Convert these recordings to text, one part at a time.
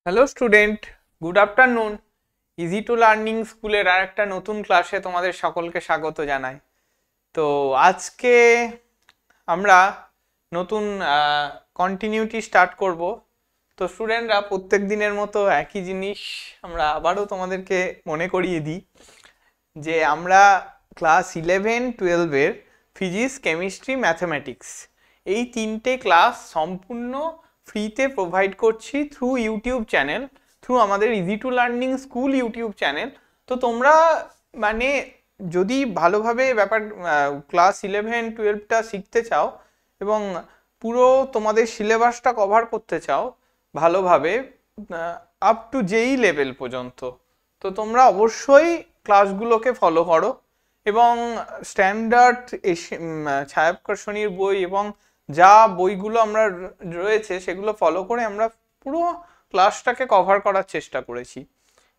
Hello student, good afternoon. Easy to learning স্কুলের আর একটা নতুন ক্লাসে তোমাদের সকলকে স্বাগত জানাই। তো আজকে আমরা নতুন কন্টিনিউটি স্টার্ট করব। তো স্টুডেন্টরা প্রত্যেক দিনের মতো একই জিনিস আমরা আবারও তোমাদেরকে মনে করিয়ে দিই যে আমরা ক্লাস 11-12-এর ফিজিক্স, কেমিস্ট্রি, ম্যাথামেটিক্স এই তিনটে ক্লাস সম্পূর্ণ ফ্রিতে প্রোভাইড করছি থ্রু ইউটিউব চ্যানেল, থ্রু আমাদের easy to learning school YouTube channel. তো তোমরা মানে যদি ভালোভাবে ব্যাপার ক্লাস 11-12টা শিখতে চাও এবং পুরো তোমাদের সিলেবাসটা কভার করতে চাও ভালোভাবে আপ টু যেই লেভেল পর্যন্ত, তো তোমরা অবশ্যই ক্লাসগুলোকে ফলো করো এবং স্ট্যান্ডার্ড ছায়াপ্রকাশনীর বই এবং যা বইগুলো আমরা রয়েছে সেগুলো ফলো করে আমরা পুরো ক্লাসটাকে কভার করার চেষ্টা করেছি।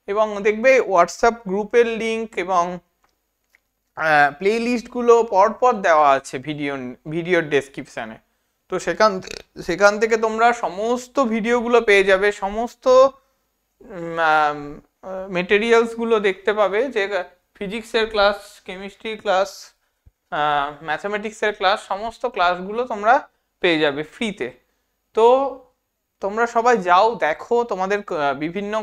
এবং দেখবে হোয়াটসঅ্যাপ গ্রুপের লিঙ্ক এবং প্লে লিস্টগুলো পরপর দেওয়া আছে ভিডিওর ডেসক্রিপশানে। তো সেখান থেকে তোমরা সমস্ত ভিডিওগুলো পেয়ে যাবে, সমস্ত মেটেরিয়ালসগুলো দেখতে পাবে, যে ফিজিক্সের ক্লাস, কেমিস্ট্রি ক্লাস, ম্যাথামেটিক্সের ক্লাস, সমস্ত ক্লাসগুলো তোমরা পেয়ে যাবে ফ্রিতে। তো তোমরা সবাই যাও, দেখো, তোমাদের বিভিন্ন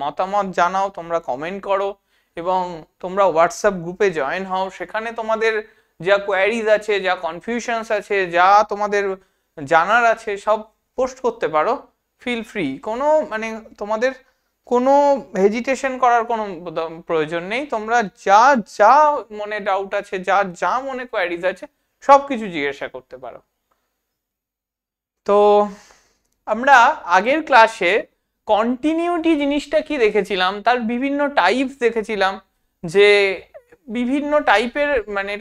মতামত জানাও, তোমরা কমেন্ট করো এবং তোমরা হোয়াটসঅ্যাপ গ্রুপে জয়েন হও। সেখানে তোমাদের যা কোয়ারিজ আছে, যা কনফিউশনস আছে, যা তোমাদের জানার আছে সব পোস্ট করতে পারো, ফিল ফ্রি। কোনো মানে তোমাদের কোনো হেজিটেশন করার কোনো প্রয়োজন নেই। তোমরা যা যা মনে ডাউট আছে, যা যা মনে কোয়ারিজ আছে সব কিছু জিজ্ঞাসা করতে পারো। তো আমরা আগের ক্লাসে কন্টিনিউটি জিনিসটা কি দেখেছিলাম, তার বিভিন্ন টাইপস দেখেছিলাম, যে বিভিন্ন টাইপের মানে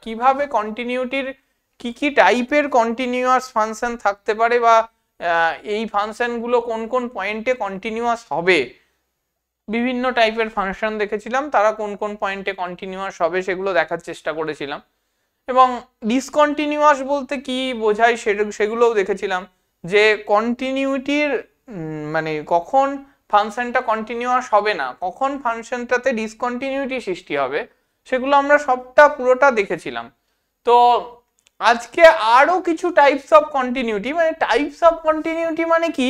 কিভাবে কন্টিনিউটির কি কি টাইপের কন্টিনিউয়াস ফাংশন থাকতে পারে, বা এই ফাংশনগুলো কোন কোন পয়েন্টে কন্টিনিউয়াস হবে। বিভিন্ন টাইপের ফাংশন দেখেছিলাম, তারা কোন কোন পয়েন্টে কন্টিনিউয়াস হবে সেগুলো দেখার চেষ্টা করেছিলাম। এবং ডিসকন্টিনিউয়াস বলতে কি বোঝায় সেগুলোও দেখেছিলাম, যে কন্টিনিউটির মানে কখন ফাংশনটা কন্টিনিউয়াস হবে না, কখন ফাংশনটাতে ডিসকন্টিনিউটি সৃষ্টি হবে, সেগুলো আমরা সবটা পুরোটা দেখেছিলাম। তো আজকে আরো কিছু টাইপস অফ কন্টিনিউটি, মানে টাইপস অফ কন্টিনিউটি মানে কি,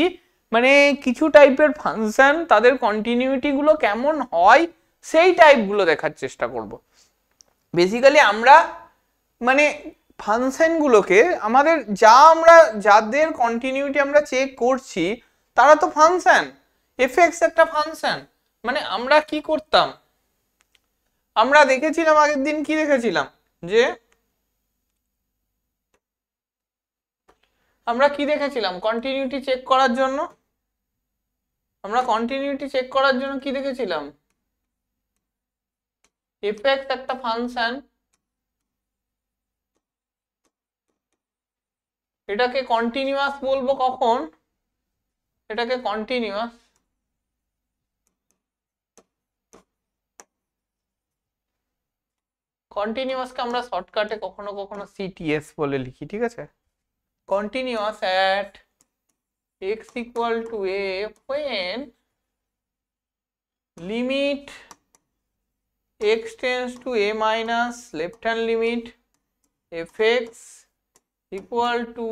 মানে কিছু টাইপের ফাংশন তাদের কন্টিনিউটি গুলো কেমন হয় সেই টাইপগুলো দেখার চেষ্টা করব। বেসিক্যালি আমরা মানে ফাংশনগুলোকে আমাদের যাদের কন্টিনিউটি আমরা চেক করছি তারা তো ফাংশন, এফএক্স একটা ফাংশন। মানে আমরা কি করতাম, আমরা দেখেছিলাম আগের দিন কি দেখেছিলাম, যে আমরা কি দেখেছিলাম কন্টিনিউটি চেক করার জন্য, আমরা কন্টিনিউটি চেক করার জন্য কি দেখেছিলাম, এফএক্স একটা ফাংশন, এটাকে কন্টিনিউয়াস বলবো কখন, এটাকে কন্টিনিউয়াসকে আমরা শর্টকাটে কখনো কখনো সিটিএস বলে লিখি, ঠিক আছে। Continuous at x equal to a when limit x tends to a minus left hand limit fx equal to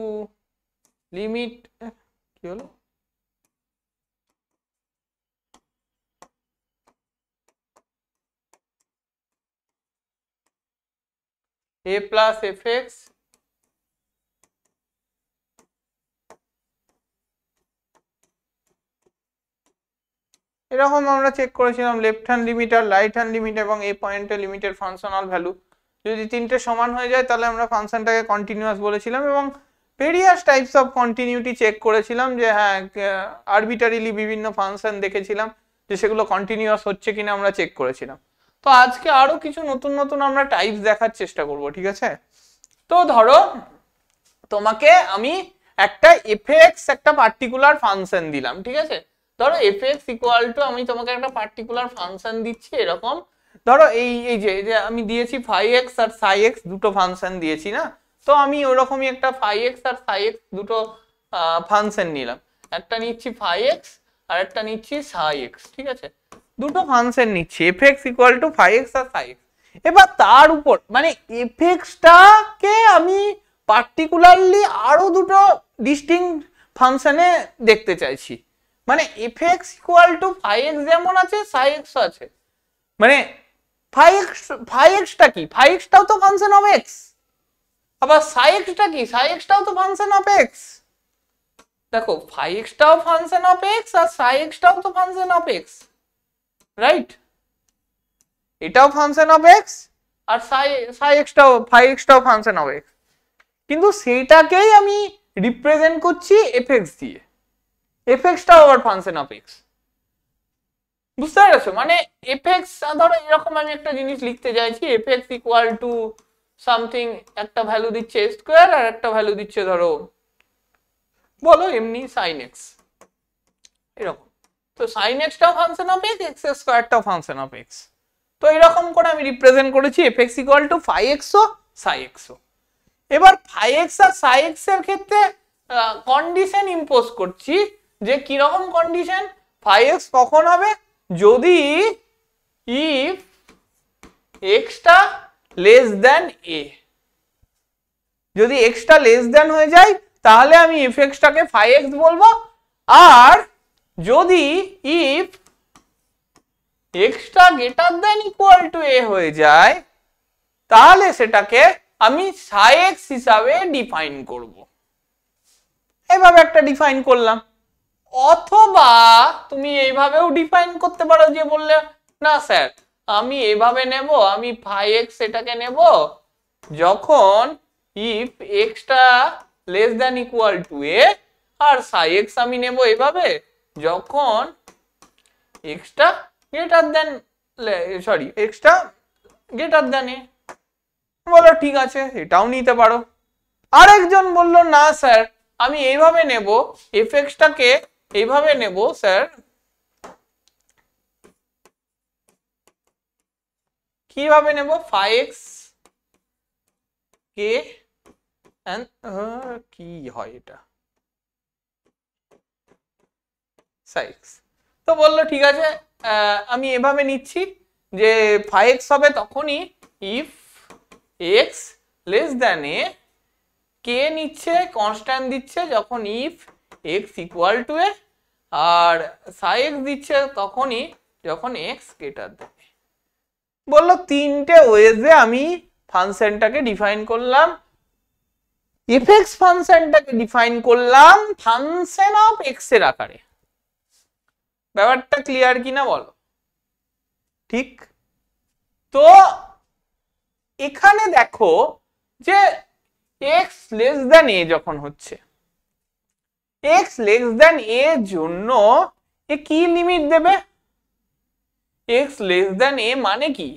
limit কি হলো a plus fx এরকম আমরা চেক করেছিলাম লেফট হ্যান্ড লিমিট আর রাইট হ্যান্ড লিমিট এবং এই পয়েন্টে লিমিটের ফাংশনাল ভ্যালু যদি তিনটে সমান হয়ে যায় তাহলে আমরা ফাংশনটাকে কন্টিনিউয়াস বলেছিলাম। এবং various types of continuity check করেছিলাম, যে হ্যাঁ আরবিটারিলি বিভিন্ন ফাংশন দেখেছিলাম যে সেগুলো কন্টিনিউয়াস হচ্ছে কিনা আমরা চেক করেছিলাম। তো আজকে আরো কিছু নতুন নতুন আমরা টাইপস দেখার চেষ্টা করব, ঠিক আছে। তো ধরো তোমাকে আমি একটা এফএক্স একটা পার্টিকুলার ফাংশন দিলাম, ঠিক আছে। ধরো এফএক্স ইকুয়াল টু, আমি তোমাকে একটা পার্টিকুলার ফাংশন দিচ্ছি এরকম, ধরো এই এই যে আমি দিয়েছি φx আর ψx দুটো ফাংশন দিয়েছি না, তো আমি ওরকমই একটা φx আর ψx দুটো ফাংশন নিলাম, একটা নিচ্ছি φx আর একটা নিচ্ছি সাই এক্স, ঠিক আছে, দুটো ফাংশন নিচ্ছি F x equal to phi X আর সাই এক্স। এবার তার উপর মানে এফ এক্সটাকে আমি পার্টিকুলারলি আরো দুটো ডিস্টিংক্ট ফাংশনে দেখতে চাইছি। মানে F x equal to phi X যেমন আছে সাই এক্স আছে, মানে ফাই এক্সটা কি, ফাই এক্সটাও তো ফাংশন অফ এক্স, আবার সাই এক্সটা কি, সাই এক্সটাও তো ফাংশন অফ এক্স। দেখো ফাই এক্সটাও ফাংশন অফ এক্স আর সাই এক্সটাও তো ফাংশন অফ এক্স, রাইট? এটাও ফাংশন অফ এক্স আর সাই এক্সটাও ফাই এক্সটাও ফাংশন অফ এক্স, কিন্তু সেইটাকেই আমি রিপ্রেজেন্ট করছি এফ এক্স দিয়ে, এফ এক্সটাও আবার ফাংশন অফ এক্স। বুঝতে পেরেছো? মানে এফ এক্স ধরো এরকম আমি একটা জিনিস লিখতে চাইছি, F x equal to something, একটা ভ্যালু দিচ্ছে এ স্কোয়ার আর একটা ভ্যালু দিচ্ছে ধরো বলো এমনি সাইন এক্স, এরকম। তো সাইন এক্সটাও ফাংশন অফ এক্স, এক্স স্কোয়ারটাও ফাংশন অফ এক্স। তো এরকম করে আমি রিপ্রেজেন্ট করেছি F x equal to phi এক্সও সাই এক্সও। এবার ফাই এক্স আর সাই এক্স এর ক্ষেত্রে কন্ডিশন ইম্পোজ করছি, যে কিরকম কন্ডিশন, ফাই এক্স কখন হবে, যদি ইফ এক্সটা লেস দেন এ, যদি এক্সটা লেস দেন হয়ে যায় তাহলে আমি এফ এক্সটাকে ফাই এক্স বলবো, আর যদি ইফ এক্সটা greater than equal to A হয়ে যায় তাহলে সেটাকে আমি সাই এক্স হিসাবে ডিফাইন করব। এইভাবে একটা ডিফাইন করলাম। অথবা তুমি এইভাবেও ডিফাইন করতে পারো, যে বললে না স্যার আমি এইভাবে নেব, আমি ফাই এক্স এটাকে নেব যখন ইফ এক্সটা less than equal to A, আর সাই এক্স আমি নেব এইভাবে যখন এক্সটা গ্রেটার দেন এক্সটা গ্রেটার দেন এ। বলো ঠিক আছে, এটাও নিতে পারো। আরেকজন বলল না স্যার আমি এইভাবে নেব, এফ এক্সটাকে এইভাবে নেব স্যার, কিভাবে নেব, ফাই এক্স কে কি হয় এটা সাই এক্স। তো বললো ঠিক আছে আমি এভাবে নিচ্ছি যে ফাই এক্স হবে তখনই ইফ এক্স লেস দেন এ, কে নিচ্ছে কনস্ট্যান্ট দিচ্ছে যখন if x equal to A, আর সাই এক্স দিচ্ছে তখনই যখন এক্স গ্রেটার দেন এ। বললো তিনটে ওয়েজে আমি ফাংশনটাকে ডিফাইন করলাম, এফ এক্স ফাংশনটাকে ডিফাইন করলাম ফাংশন অফ এক্স এর আকারে। ব্যাপারটা ক্লিয়ার কিনা বলো? ঠিক তো এখানে দেখো যে এক্স লেস দেন এ যখন হচ্ছে, এক্স লেস দেন এ জন্য এ কি লিমিট দেবে, এক্স লেস দেন এ মানে কি,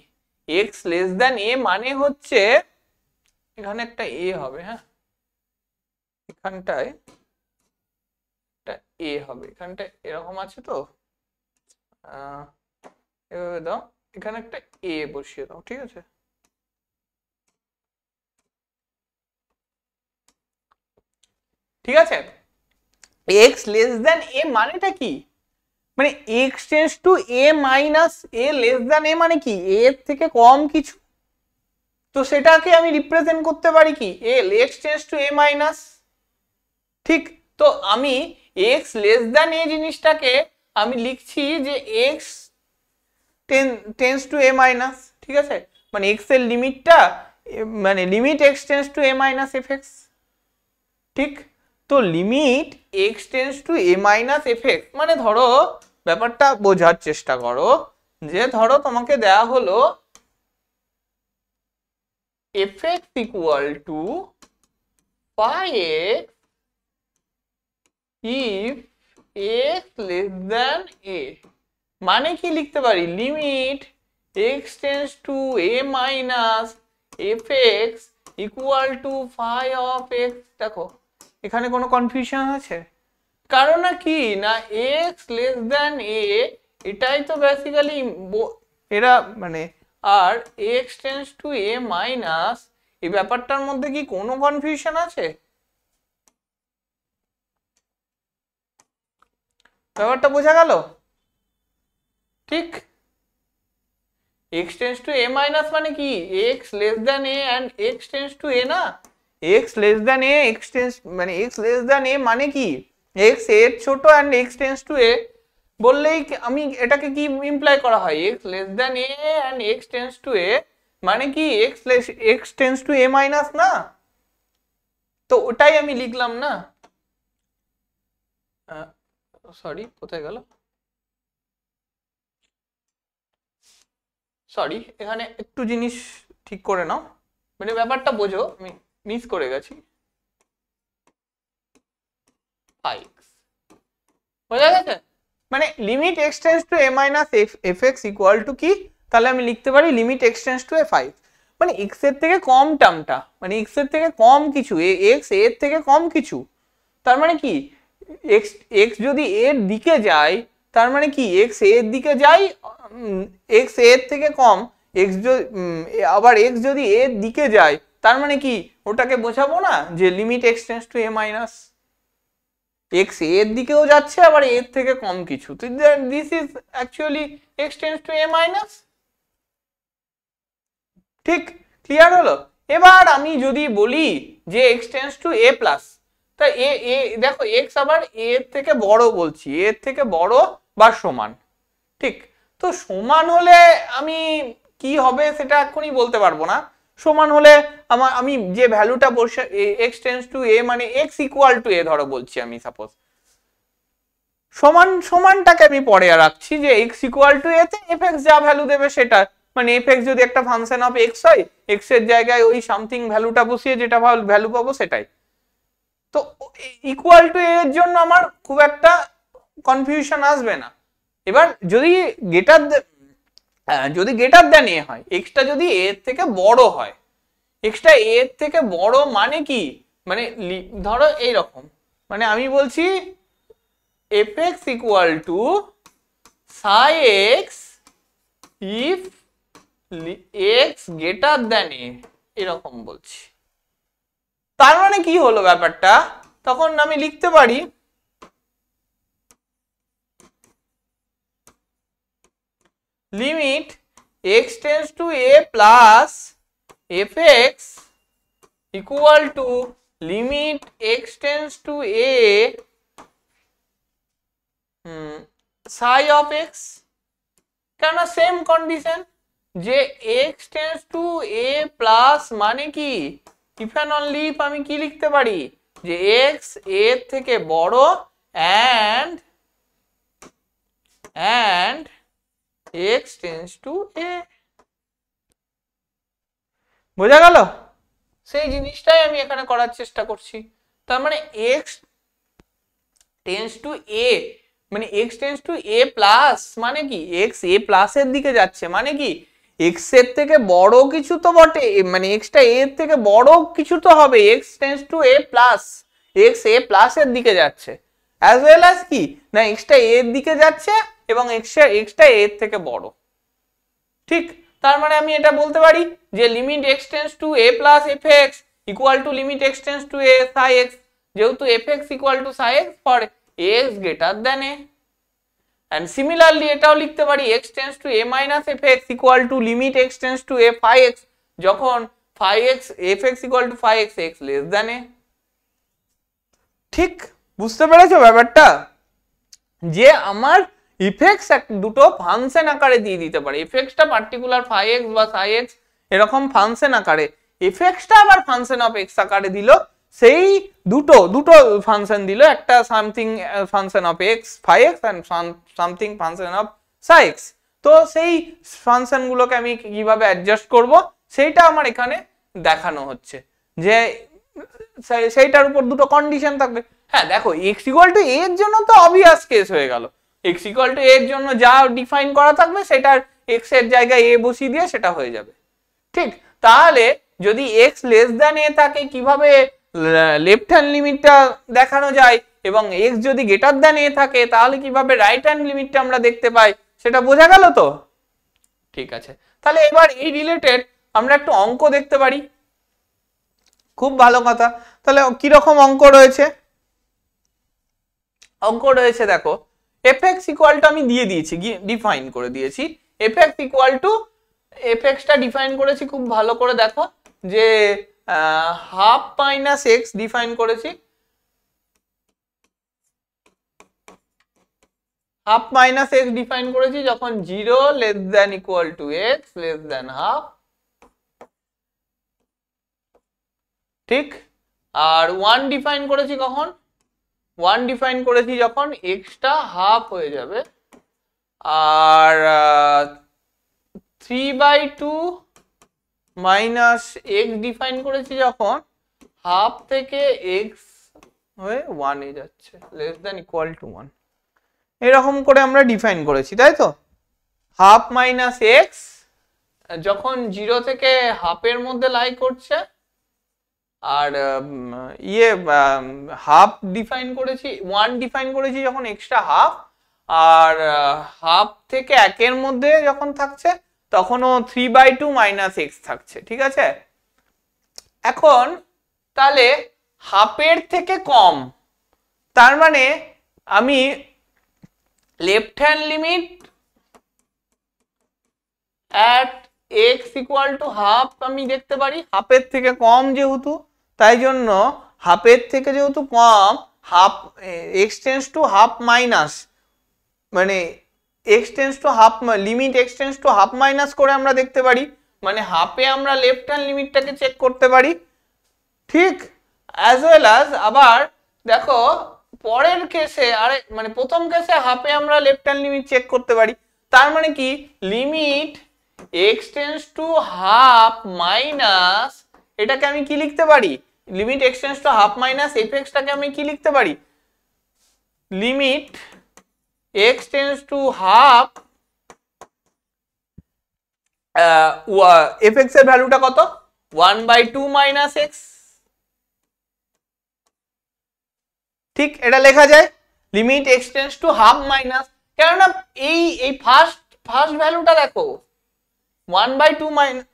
এক্স লেস দেন এ মানে হচ্ছে এখানে একটা এ হবে, হ্যাঁ এখানটায় একটা এ হবে, এখানটা এরকম আছে তো এভাবে দাও, এখানে একটা এ বসিয়ে দাও, ঠিক আছে। ঠিক আছে, এক্স লেস দেন এ মানেটা কি, মানে X tends to A minus A less than A মানে কি, এর থেকে কম কিছু, তো সেটাকে আমি রিপ্রেজেন্ট করতে পারি কি এল, X tends to A minus. ঠিক, তো আমি এক্স লেস দেন এ জিনিসটাকে আমি লিখছি যে x tends to A minus, ঠিক আছে, মানে এক্স এর লিমিটটা মানে limit x tends to A minus F x. ঠিক, তো limit x tends to A minus F x মানে ধরো ব্যাপারটা বোঝার চেষ্টা করো, যে ধরো তোমাকে দেয়া হলো F x equal to phi X if X less than A, মানে কি লিখতে পারি limit x tends to A minus F x equal to phi of X. দেখো এখানে কোনো কনফিউশন আছে, কারণ না কি না এক্স লেস দেন এ এটাই তো বেসিক্যালি এরা মানে, আর X tends to A minus এই ব্যাপারটার মধ্যে কি কোনো কনফিউশন আছে? ব্যাপারটা বোঝা গেল? ঠিক, x tends to a minus মানে কি x less than a and x tends to a না, x less than a x tends মানে x লেস দ্যান a মানে কি x a এর ছোট and x tends to a বললেই আমি এটাকে কি ইমপ্লাই করা হয় x less than a and x tends to a মানে কি x tends to a minus না, তো ওটাই আমি লিখলাম না। সরি কোথায় গেল, সরি এখানে একটু জিনিস ঠিক করে নাও, মানে ব্যাপারটা বোঝো, আমি মিস করে গেছি। বোঝা গেছে? মানে limit x tends to a minus fx equal to কি, তাহলে আমি লিখতে পারি limit x tends to a 5, মানে x এর থেকে কম টার্মটা, মানে x এর থেকে কম কিছু, x এর থেকে কম কিছু, তার মানে কি x যদি a এর দিকে যায় তার মানে কি x a এর দিকে যায়, x a এর থেকে কম, x আবার x যদি a এর দিকে যায় তার মানে কি ওটাকে বোঝাবো না যে limit x tends to a minus, x a এর দিকেও যাচ্ছে আবার a এর থেকে কম কিছু, তো this is actually x tends to a minus. ঠিক, ক্লিয়ার হলো? এবার আমি যদি বলি যে x tends to a plus, তা এ দেখো x আবার a এর থেকে বড় বলছি, a এর থেকে বড় বা সমান, ঠিক, তো সমান হলে আমি কি হবে সেটা এখনই বলতে পারবো না, সমান হলে আমি যে ভ্যালুটা বসে x টেন্স টু a মানে x ইকুয়াল টু a ধরো বলছি আমি, সাপোজ সমানটাকে আমি পরে রাখছি যে x ইকুয়াল টু a তে fx যা ভ্যালু দেবে সেটা, মানে fx যদি একটা ফাংশন অফ x হয়, x এর জায়গায় ওই সামথিং ভ্যালুটা বসিয়ে যেটা ভ্যালু পাবো সেটাই, তো ইকুয়াল টু এর জন্য আমার খুব একটা কনফিউশন আসবে না। এবার যদি গ্রেটার দ্যান এ হয়, এক্সটা যদি এ এর থেকে বড় হয়, এক্সটা এ এর থেকে বড় মানে কি, মানে ধরো এইরকম, মানে আমি বলছি fx equal to psi x if x greater than A, এরকম বলছি, তার মানে কি হলো ব্যাপারটা, তখন আমি লিখতে পারি limit x tends to a plus fx equal to limit x tends to a psi of x, কেন সেম কন্ডিশন যে x tends to a plus মানে কি ইফ এন্ড অনলি ইফ আমি কি লিখতে পারি যে x a এর থেকে বড় and x tends to a, বোঝা গেল? সেই জিনিসটাই আমি এখানে করার চেষ্টা করছি, তার মানে x টেন্স টু a মানে x tends to a plus মানে কি x a প্লাস এর দিকে যাচ্ছে, মানে কি x এর থেকে বড় কিছু তো বটে, মানে x টা a এর থেকে বড় কিছু তো হবে, x tends to a plus, x a plus এর দিকে যাচ্ছে, অ্যাজ ওয়েল অ্যাজ কি না x টা a এর দিকে যাচ্ছে এবং x টা a এর থেকে বড়, ঠিক, তার মানে আমি এটা বলতে পারি যে limit x tends to a plus fx equal to limit x tends to a psi x, যেহেতু fx equal to psi x for x greater than a, and similarly এটাও লিখতে পারি x tends to a minus fx equal to limit x tends to a phi x যখন phi x fx equal two phi x x less than a, ঠিক, বুঝতে পেরেছো ব্যাপারটা, যে আমার ইফেক্টস দুটো ফাংশন আকারে দিয়ে দিতে পারে, ইফেক্টসটা পার্টিকুলার phi x বা psi x এরকম ফাংশন আকারে, ইফেক্টসটা আবার ফাংশন অফ x আকারে দিল, সেই দুটো ফাংশন দিল, একটা something function of x phi x and something function of psi x, তো সেই ফাংশন গুলোকে আমি কিভাবে অ্যাডজাস্ট করব সেইটা আমার এখানে দেখানো হচ্ছে, যে সেইটার উপর দুটো কন্ডিশন থাকবে। হ্যাঁ দেখো x ইকুয়াল টু a এর জন্য তো অবভিয়াস কেস হয়ে গেল, x ইকুয়াল টু a এর জন্য যা ডিফাইন করা থাকবে সেটার x এর জায়গায় a বসিয়ে দিয়ে সেটা হয়ে যাবে, ঠিক, তাহলে যদি x লেস দ্যান a থাকে কিভাবে লেফট হ্যান্ড লিমিটটা দেখানো যায় এবং x যদি গ্রেটার দ্যান a থাকে তাহলে কিভাবে রাইট হ্যান্ড লিমিটটা আমরা দেখতে পাই সেটা বোঝা গেল তো? ঠিক আছে, তাহলে এবার এই রিলেটেড আমরা একটু অঙ্ক দেখতে পারি, খুব ভালো কথা, তাহলে কি রকম অঙ্ক রয়েছে, অঙ্ক রয়েছে দেখো fx ইকুয়াল টু আমি দিয়ে দিয়েছি, ডিফাইন করে দিয়েছি। fx ইকুয়াল টু, fx টা ডিফাইন করেছি খুব ভালো করে দেখো, যে হাফ মাইনাস এক্স ডিফাইন করেছি, হাফ মাইনাস এক্স ডিফাইন করেছি যখন 0 less than equal to x less than half, ঠিক। আর 1 ডিফাইন করেছি কখন, 1 ডিফাইন করেছি যখন এক্সটা হাফ হয়ে যাবে, আর 3/2 মাইনাস এক্স ডিফাইন করেছি যখন হাফ থেকে এক্স হয়ে 1 এ যাচ্ছে, লেস দ্যান ইকুয়াল টু 1। এরকম করে আমরা ডিফাইন করেছি, তাই তো। হাফ মাইনাস এক্স যখন 0 থেকে হাফের মধ্যে লাই করছে, আর হাফ ডিফাইন করেছি, 1 ডিফাইন করেছি যখন এক্সটা হাফ, আর হাফ থেকে 1 মধ্যে যখন থাকছে তখনও 3/2 মাইনাস এক্স থাকছে, ঠিক আছে। এখন তাহলে হাফের থেকে কম, তার মানে আমি left hand limit at x equal to half আমি দেখতে পারি, হাফের থেকে কম যেহেতু, তাই জন্য হাফের থেকে যেহেতু কম, half X tends to half minus, মানে X tends to half, limit x tends to half minus করে আমরা দেখতে পারি, মানে হাফে আমরা লেফট হ্যান্ড লিমিটটাকে চেক করতে পারি, ঠিক। অ্যাজ ওয়েল অ্যাজ আবার দেখো পরের কেসে, আরে মানে প্রথম কেসে হাফে আমরা লেফট হ্যান্ড লিমিট চেক করতে পারি, তার মানে কি limit x tends to half minus, এটাকে আমি কি লিখতে পারি, limit x tends to half minus F এক্সটাকে আমি কি লিখতে পারি, limit x tends to half, F x এর ভ্যালুটা কত, 1/2 মাইনাস এক্স, ঠিক। এটা লেখা যায় limit x tends to half minus, কেননা এই ফার্স্ট ভ্যালুটা দেখো 1/2 মাইনাস,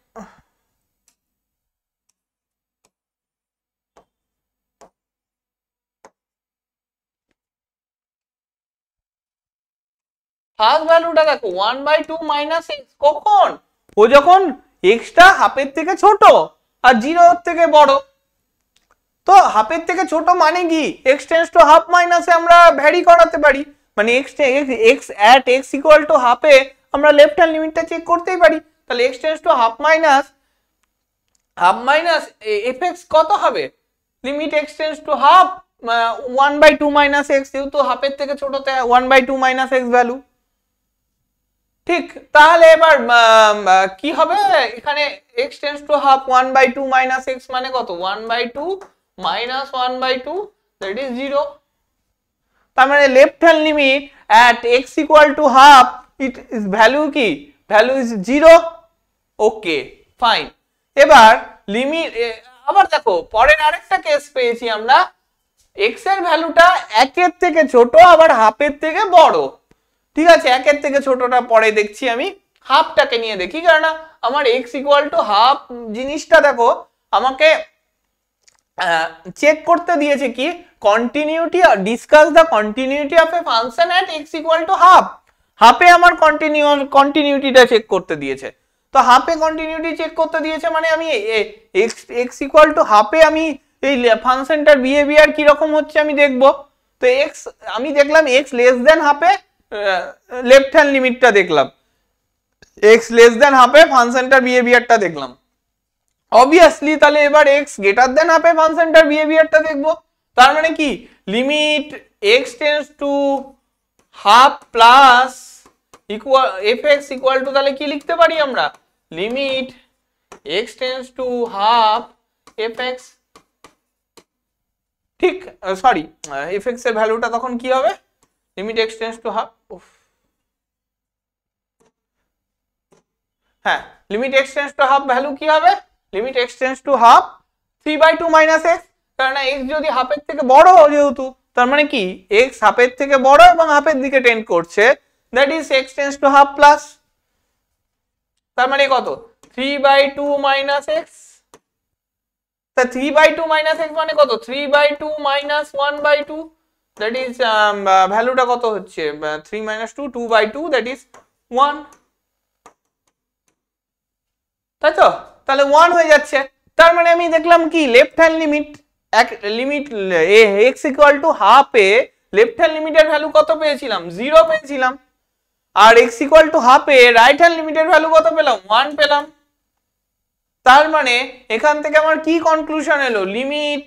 ফার্স্ট ভ্যালুটা দেখো 1/2 মাইনাস এক্স, কখন, ও যখন এক্সটা হাফের থেকে ছোট আর 0 থেকে বড়। তো হাফের থেকে ছোট মানে কি, এক্স টেন্ডস টু হাফ মাইনাসে আমরা ভ্যারি করাতে পারি, মানে x at x equal two হাফে আমরা লেফট হ্যান্ড লিমিটটা চেক করতেই পারি। তাহলে X tends to half minus F x কত হবে, limit x tends to half 1/2 minus x, যেহেতু হাফের থেকে ছোটতে 1/2 মাইনাস এক্স ভ্যালু, ঠিক। তাহলে এবার কি হবে, এখানে x tends to half 1/2 minus x মানে কত, 1/2 মাইনাস 1/2, দ্যাট ইজ 0। তার মানে left hand limit at x equal to half, it is value কি, ভ্যালু ইজ 0। Okay fine. এবার লিমিট, আবার দেখো পরের আরেকটা কেস পেয়েছি আমরা, x এর ভ্যালুটা 1 এর থেকে ছোট আবার হাফের থেকে বড়, ঠিক আছে। 1 এর থেকে ছোটটা পরে দেখছি, আমি হাফটাকে নিয়ে দেখি, কারণ আমার x ইকুয়াল টু হাফ জিনিসটা দেখো আমাকে চেক করতে দিয়েছে কি, continuity, discuss the continuity of A function at x equal to half, হাফে আমার কন্টিনিউটিটা চেক করতে দিয়েছে। তো হাফে কন্টিনিউটি চেক করতে দিয়েছে মানে আমি x ইকুয়াল টু হাফে আমি এই ফাংশনটার বিহেভিয়ার কি রকম হচ্ছে আমি দেখব। তো x আমি দেখলাম x লেস দেন হাফে, লেফট হ্যান্ড লিমিটটা দেখলাম, x লেস দেন হাফে ফাংশনটার বিহেভিয়ারটা দেখলাম, অবভিয়াসলি তাহলে এবার x গ্রেটার দেন হাফে ফাংশনটার বিহেভিয়ারটা দেখব। তার মানে কি limit x tends to half plus equal fx equal to, তাহলে কি লিখতে পারি আমরা, limit x tends to half fx, ঠিক। সরি, fx এর ভ্যালুটা তখন কি হবে, limit x tends to half, হ্যাঁ limit x tends to half value কি হবে, limit x tends to half 3/2 minus x, কারণ x যদি হাফের থেকে বড় যেহেতু, তার মানে কি x হাফের থেকে বড় এবং হাফের দিকে টেন্ড করছে, that is x tends to half plus, তার মানে কত 3/2 মাইনাস x, তা 3/2 মাইনাস x মানে কত, 3/2 মাইনাস 1/2, দ্যাট ইজ ভ্যালুটা কত হচ্ছে 3 - 2 2/2 দ্যাট ইজ 1, তাই তো? তাহলে 1 হয়ে যাচ্ছে। তার মানে আমি দেখলাম কি left hand limit limit x equal to half A left hand লিমিটের ভ্যালু কত পেয়েছিলাম 0 পেয়েছিলাম, আর x equal to half A right hand লিমিটের ভ্যালু কত পেলাম 1 পেলাম। তার মানে এখান থেকে আমার কি কনক্লুশন এলো লিমিট,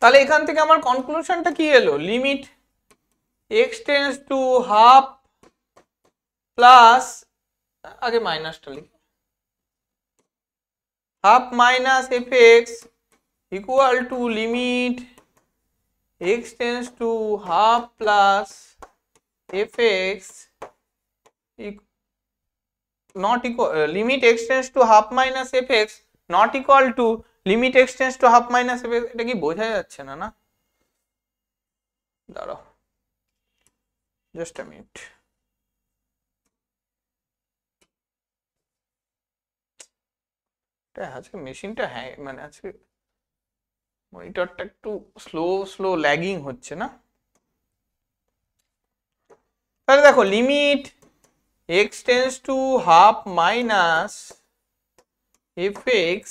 তাহলে এখান থেকে আমার কনক্লুশনটা কি এলো limit x tends to half plus আগে মাইনাসটা লিখি half minus fx equal to limit x tends to half plus fx not equal limit x tends to half minus fx not equal to limit x tends to half minus fx, এটা কি বোঝা যাচ্ছে না? না দাঁড়াও just a minute, আজকে মেশিনটা হ্যাঁ মানে আজকে মনিটরটা একটু স্লো ল্যাগিং হচ্ছে না। তাহলে দেখো limit x tends to half minus fx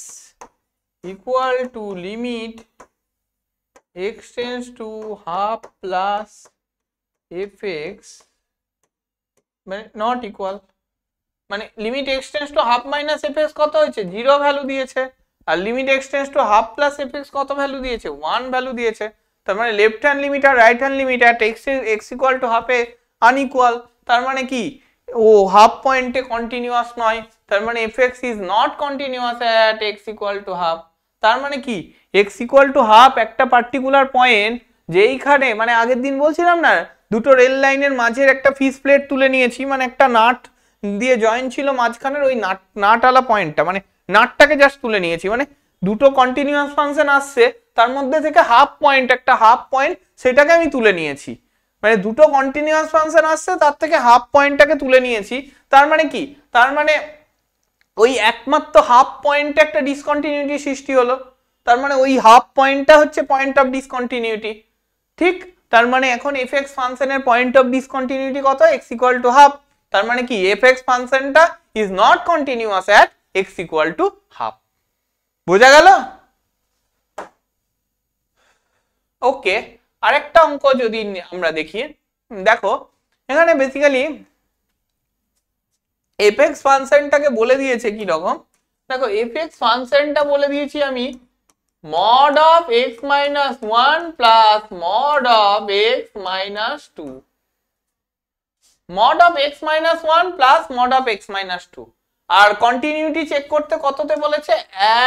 equal to limit x tends to half plus fx মানে not equal, মানে limit x tends to half minus fx কত হয়েছে 0 ভ্যালু দিয়েছে, আর লিমিট x tends to half plus fx কত value দিয়েছে 1 value দিয়েছে। তার মানে লেফট হ্যান্ড লিমিট আর right hand limit at x equal to half এ আনইকুয়াল। তার মানে কি ও হাফ পয়েন্টে কন্টিনিউয়াস নয়, তার মানে fx is not continuous at x equal to half। তার মানে কি x equal to half একটা পার্টিকুলার পয়েন্ট যেইখানে মানে আগের দিন বলছিলাম না দুটো রেল লাইনের মাঝের একটা ফিস প্লেট তুলে নিয়েছি, মানে একটা নাট দিয়ে জয়েন ছিল মাঝখানের ওই নাটওয়ালা পয়েন্টটা, মানে নাটটাকে জাস্ট তুলে নিয়েছি, মানে দুটো কন্টিনিউয়াস ফাংশন আসছে তার মধ্যে থেকে হাফ পয়েন্ট একটা হাফ পয়েন্ট সেটাকে আমি তুলে নিয়েছি, মানে দুটো কন্টিনিউয়াস ফাংশন আসছে তার থেকে হাফ পয়েন্টটাকে তুলে নিয়েছি। তার মানে কি তার মানে ওই একমাত্র হাফ পয়েন্টে একটা ডিসকন্টিনিউটি সৃষ্টি হলো, তার মানে ওই হাফ পয়েন্টটা হচ্ছে পয়েন্ট অফ ডিসকন্টিনিউটি, ঠিক? তার মানে এখন fx ফাংশনের পয়েন্ট অফ ডিসকন্টিনিউটি কত x ইকুয়াল টু হাফ। তার মানে কি fx ফাংশনটা is not continuous at x equal to half. বোঝা গেল? ওকে, আরেকটা অঙ্ক যদি আমরা দেখি, দেখো এখানে বেসিক্যালি fx ফাংশনটাকে বলে দিয়েছে কি রকম, দেখো fx ফাংশনটা বলে দিয়েছি আমি mod of x minus 1 plus mod of x minus 2, mod of x minus 1 plus mod of x minus 2, আর কন্টিনিউটি চেক করতে কততে বলেছে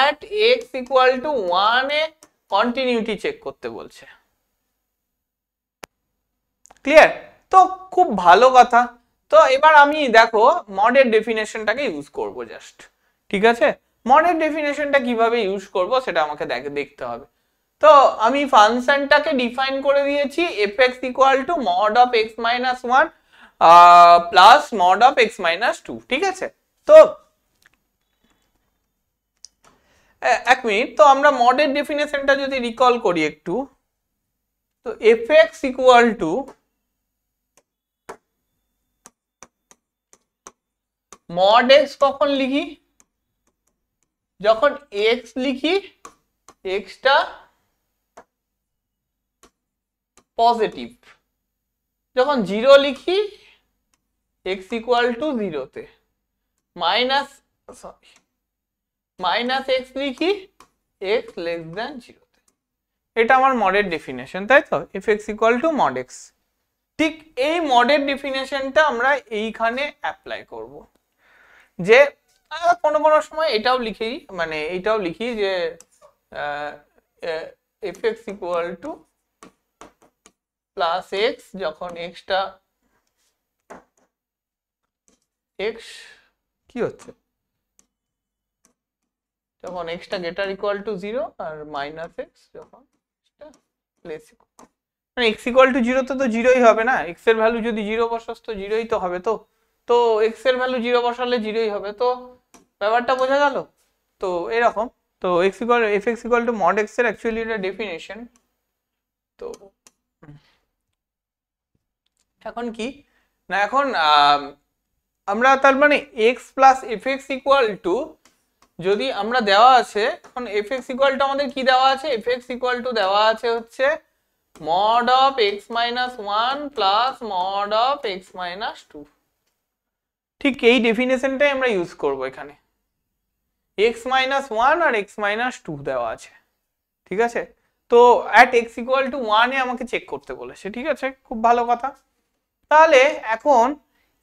at x equal to 1 এ কন্টিনিউটি চেক করতে বলছে। ক্লিয়ার? তো খুব ভালো কথা। তো এবার আমি দেখো মডের ডেফিনেশনটাকে ইউজ করব জাস্ট, ঠিক আছে? মডের ডেফিনেশনটা কিভাবে ইউজ করব সেটা আমাকে দেখতে হবে। তো আমি ফাংশনটাকে ডিফাইন করে দিয়েছি fx equal to mod of x minus 1 plus mod of x minus 2, ঠিক আছে? তো এক মিনিট, তো আমরা মডের ডেফিনেশনটা যদি রিকল করি একটু, তো fx equal to mod x কখন লিখি যখন x লিখি xটা পজিটিভ, যখন 0 লিখি x ইকুয়াল টু 0 তে, মাইনাস x লিখি x লেস দ্যান 0 তে। এটা আমার মডের ডেফিনেশন, তাই তো? fx equal to mod x। ঠিক এই মডের ডেফিনেশনটা আমরা এইখানে অ্যাপ্লাই করব, যে কোনো কোনো সময় এটাও লিখি, মানে এটাও লিখি যে fx equal to plus x যখন xটা x কি হচ্ছে যখন xটা গ্রেটার ইকুয়াল টু 0 আর মাইনাস x যখন লেস ইকুয়াল, মানে x ইকুয়াল টু 0 তে তো 0ই হবে না, x এর ভ্যালু যদি 0 বসাস তো 0ই তো হবে, তো তো x এর ভ্যালু 0 বসালে 0ই হবে। তো ব্যাপারটা বোঝা গেল? তো এরকম, তো fx equal two mod x এর অ্যাকচুয়ালি এটা ডেফিনেশন, তো এখন কি না, এখন আমরা তার মানে x plus F x equal two, যদি আমরা দেওয়া আছে এখন এফ এক্স ইকুয়াল টু আমাদের কি দেওয়া আছে, এফ এক্স ইকুয়াল টু দেওয়া আছে হচ্ছে mod of x minus one plus mod of x minus two. ঠিক এই ডেফিনেশনটাই আমরা ইউজ করব এখানে, এক্স মাইনাস ওয়ান আর এক্স মাইনাস টু দেওয়া আছে, ঠিক আছে। তো অ্যাট এক্স ইকুয়াল টু ওয়ানে আমাকে চেক করতে বলেছে, ঠিক আছে, খুব ভালো কথা। তাহলে এখন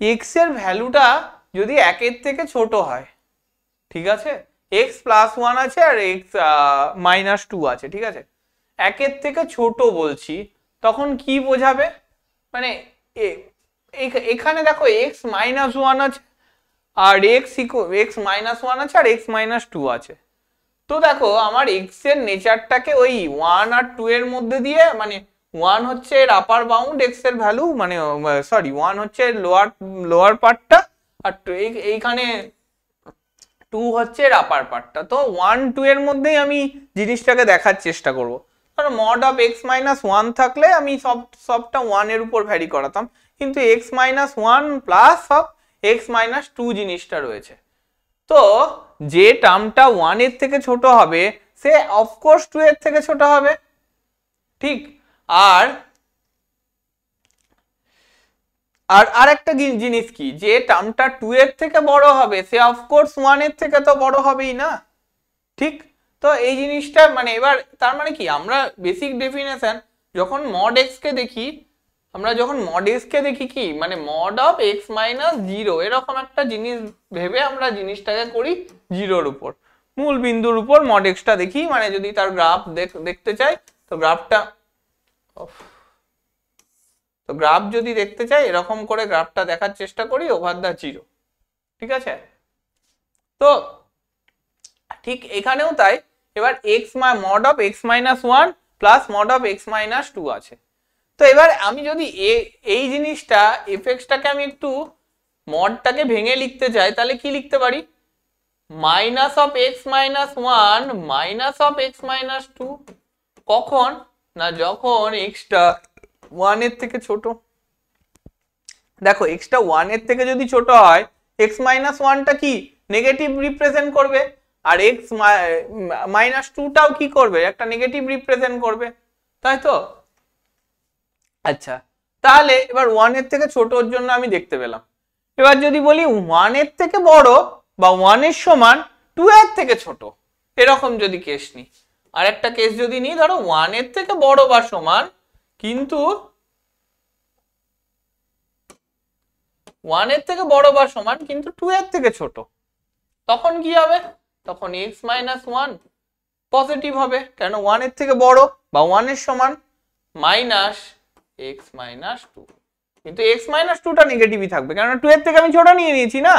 এক্স এর ভ্যালুটা যদি একের থেকে ছোট হয়, ঠিক আছে, এক্স প্লাস ওয়ান আছে আর এক্স মাইনাস টু আছে, ঠিক আছে, একের থেকে ছোট বলছি, তখন কি বোঝাবে, মানে এখানে দেখো এক্স মাইনাস ওয়ান আছে আর এক্স মাইনাস ওয়ান আছে আর এক্স মাইনাস টু আছে। তো দেখো আমার এক্স এর নেচারটাকে ওই ওয়ান আর টু এর মধ্যে দিয়ে, মানে ওয়ান হচ্ছে এর আপার বাউন্ড এক্স এর ভ্যালু, মানে সরি ওয়ান হচ্ছে লোয়ার পার্টটা আর এইখানে টু হচ্ছে এর আপার পার্টটা। তো ওয়ান টু এর মধ্যেই আমি জিনিসটাকে দেখার চেষ্টা করবো। কারণ mod of x minus one থাকলে আমি সবটা ওয়ান এর উপর ভ্যারি করাতাম, কিন্তু x minus one plus of x minus two জিনিসটা রয়েছে। তো যে টার্মটা ওয়ান এর থেকে ছোট হবে সে অফকোর্স টু এর থেকে ছোট হবে, ঠিক। আর একটা জিনিস কি, যে টার্মটা টু এর থেকে বড় হবে সে অফকোর্স ওয়ান এর থেকে তো বড় হবেই না, ঠিক। তো এই জিনিসটা মানে এবার তার মানে কি, আমরা বেসিক ডেফিনেশন যখন মড এক্স কে দেখি, আমরা যখন মড এক্স কে দেখি কি মানে mod of x minus zero, এরকম একটা জিনিস ভেবে আমরা জিনিসটাকে করি জিরোর উপর, মূল বিন্দুর উপর মড এক্সটা দেখি, মানে যদি তার গ্রাফ দেখতে চাই তো গ্রাফটা, তো গ্রাফ যদি দেখতে চাই এরকম করে গ্রাফটা দেখার চেষ্টা করি ওভার দা জিরো, ঠিক আছে। তো ঠিক এখানেও তাই, এবার x mod of x minus one plus mod of x minus two আছে। তো এবার আমি যদি এই জিনিসটা এফ এক্সটাকে আমি একটু মডটাকে ভেঙে লিখতে চাই, তাহলে কি লিখতে পারি, minus of x minus one minus of x minus two. কখন না, যখন এক্সটা ওয়ান এর থেকে ছোট। দেখো এক্সটা ওয়ান এর থেকে যদি ছোট হয় এক্স মাইনাস ওয়ানটা কি নেগেটিভ রিপ্রেজেন্ট করবে, আর এক্স মাইনাস টুটাও কি করবে, একটা নেগেটিভ রিপ্রেজেন্ট করবে, তাই তো। আচ্ছা, তাহলে এবার ওয়ান এর থেকে ছোটর জন্য আমি দেখতে পেলাম। এবার যদি বলি ওয়ান এর থেকে বড় বা ওয়ান এর সমান টু এর থেকে ছোট, এরকম যদি কেস নিই, আর একটা কেস যদি নিই, ধরো ওয়ান এর থেকে বড় বা সমান কিন্তু ওয়ান এর থেকে বড় বা সমান কিন্তু টু এর থেকে ছোট, তখন কি হবে, তখন এক্স মাইনাস ওয়ান পজিটিভ হবে, কেন ওয়ান এর থেকে বড় বা ওয়ান এর সমান মাইনাস এক্স মাইনাস টু, কিন্তু এক্স মাইনাস টুটা নেগেটিভই থাকবে, কেন টু এর থেকে আমি ছোট নিয়ে নিয়েছি না।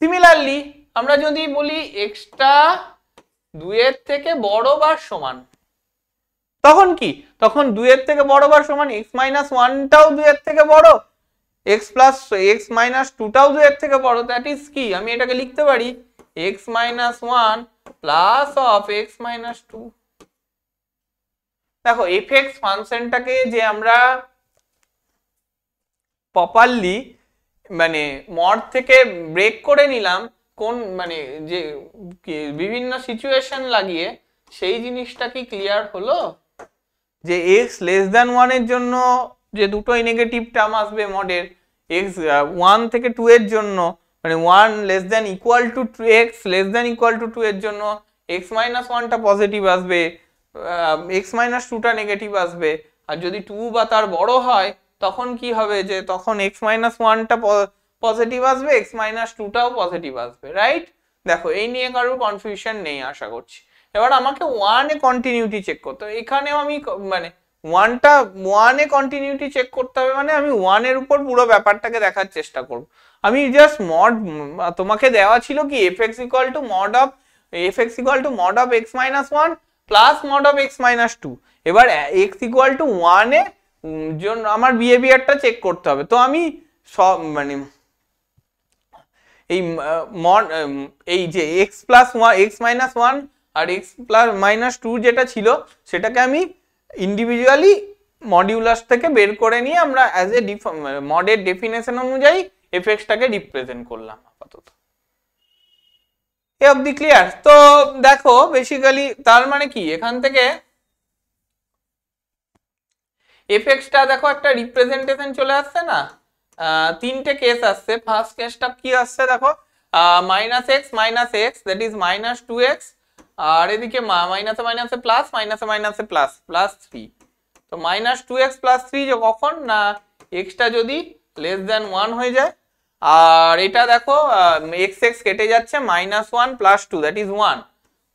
সিমিলারলি আমরা যদি বলি এক্সটা দুইয়ের থেকে বড় বা সমান, তখন কি, তখন দুইয়ের থেকে বড় বা সমান এক্স মাইনাস ওয়ানটাও দুইয়ের থেকে বড়, এক্স প্লাস এক্স মাইনাস টুটাও দুইয়ের থেকে বড়, দ্যাট ইজ কি, আমি এটাকে লিখতে পারি x minus one plus of x minus two. দেখো এফ এক্স ফাংশনটাকে যে আমরা প্রপারলি মানে মড থেকে ব্রেক করে নিলাম কোন মানে যে বিভিন্ন সিচুয়েশন লাগিয়ে, সেই জিনিসটা কি ক্লিয়ার হলো, যে এক্স লেস দ্যান ওয়ান এর জন্য যে দুটোই নেগেটিভ টার্ম আসবে মডের, এক্স ওয়ান থেকে টু এর জন্য মানে one less than equal to x less than equal to two এর জন্য এক্স মাইনাস ওয়ানটা পজিটিভ আসবে, এক্স মাইনাস টুটা নেগেটিভ আসবে, আর যদি টু বা তার বড় হয় তখন কি হবে, যে তখন এক্স মাইনাস ওয়ানটা পজিটিভ আসবে, এক্স মাইনাস টুটাও পজিটিভ আসবে, রাইট। দেখো এই নিয়ে কারোর কনফিউশন নেই আশা করছি। এবার আমাকে ওয়ানে কন্টিনিউটি চেক করতে হবে, এখানেও আমি মানে ওয়ানে কন্টিনিউটি চেক করতে হবে, মানে আমি ওয়ানের উপর পুরো ব্যাপারটাকে দেখার চেষ্টা করব। আমি জাস্ট মড, তোমাকে দেওয়া ছিল কি f x equal to mod of x minus one plus mod of x minus two. এবার এক্স ইকুয়াল টু ওয়ানে জন্য আমার বিহেভিয়ারটা চেক করতে হবে। তো আমি সব মানে এই মড এই যে X plus one X minus one আর এক্স প্লাস মাইনাস টু যেটা ছিল সেটাকে আমি ইন্ডিভিজুয়ালি মডিউলাস থেকে বের করে নিয়ে আমরা অ্যাজ এ মডের ডেফিনেশন অনুযায়ী এফএক্সটাকে রিপ্রেজেন্ট করলাম আপাতত। এ অবধি ক্লিয়ার? তো দেখো বেসিক্যালি তার মানে কি, এখান থেকে এফএক্সটা দেখো একটা রিপ্রেজেন্টেশন চলে আসছে না, তিনটে কেস আসছে। ফার্স্ট কেসটা কি আসছে দেখো, minus X that is minus two X, আর এদিকে মাইনাসে মাইনাসে প্লাস, মাইনাসে মাইনাসে প্লাস, প্লাস থ্রি। তো minus two x plus three কখন না এক্সটা যদি লেস দেন ওয়ান হয়ে যায়, আর এটা দেখো এক্স এক্স কেটে যাচ্ছে, minus one plus two that is one.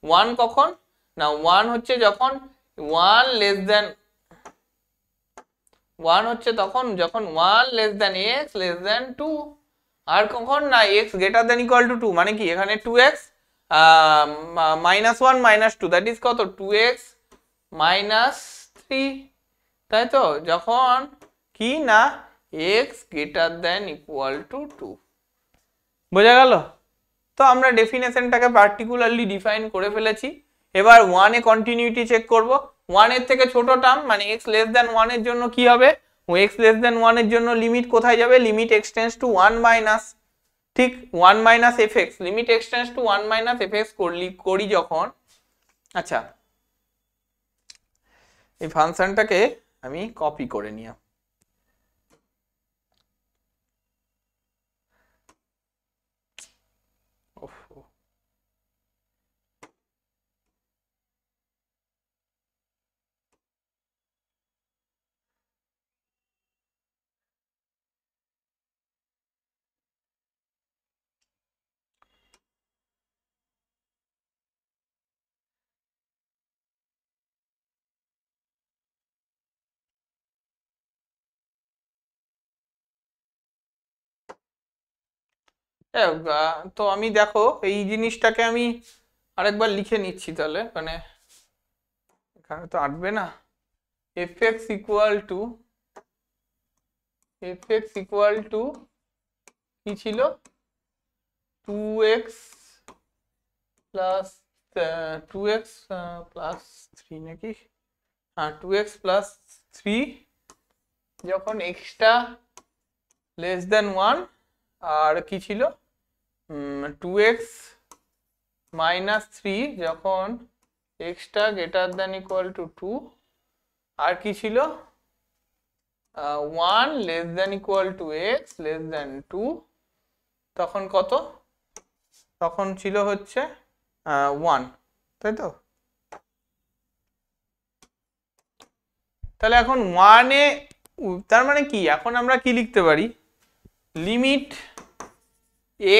One কখন না, ওয়ান হচ্ছে যখন ওয়ান লেস দেন, ওয়ান হচ্ছে তখন যখন one less than X less than two. আর কখন না X greater than equal to two, মানে কি এখানে two X minus one minus two that is কত, টু এক্স মাইনাস থ্রি, তাই তো, যখন কি না X greater than equal to two. বোঝা গেল? তো আমরা ডেফিনেশনটাকে পার্টিকুলারলি ডিফাইন করে ফেলেছি। এবার ওয়ানে কন্টিনিউটি চেক করব। ওয়ানের থেকে ছোট টার্ম মানে এক্স লেস দেন ওয়ানের জন্য কি হবে, ও এক্স লেস দেন ওয়ানের জন্য লিমিট কোথায় যাবে, লিমিট এক্সটেন্স টু ওয়ান মাইনাস, ঠিক one minus F X, limit এক্সটেন্স to one minus F X করি যখন। আচ্ছা, এই ফাংশনটাকে আমি কপি করে নিলাম। তো আমি দেখো এই জিনিসটাকে আমি আরেকবার লিখে নিচ্ছি তাহলে, মানে এখানে তো আটবে না। এফ এক্স ইকুয়াল টু কি ছিল, two x plus two x plus three নাকি, হ্যাঁ টু এক্স প্লাস থ্রি যখন এক্সটা লেস দেন ওয়ান, আর কি ছিল টু এক্স মাইনাস থ্রি যখন এক্সটা greater than equal to two, আর কি ছিল one less than equal to x less than two, তখন কত, তখন ছিল হচ্ছে ওয়ান, তাই তো। তাহলে এখন ওয়ানে, তার মানে কি এখন আমরা কি লিখতে পারি, limit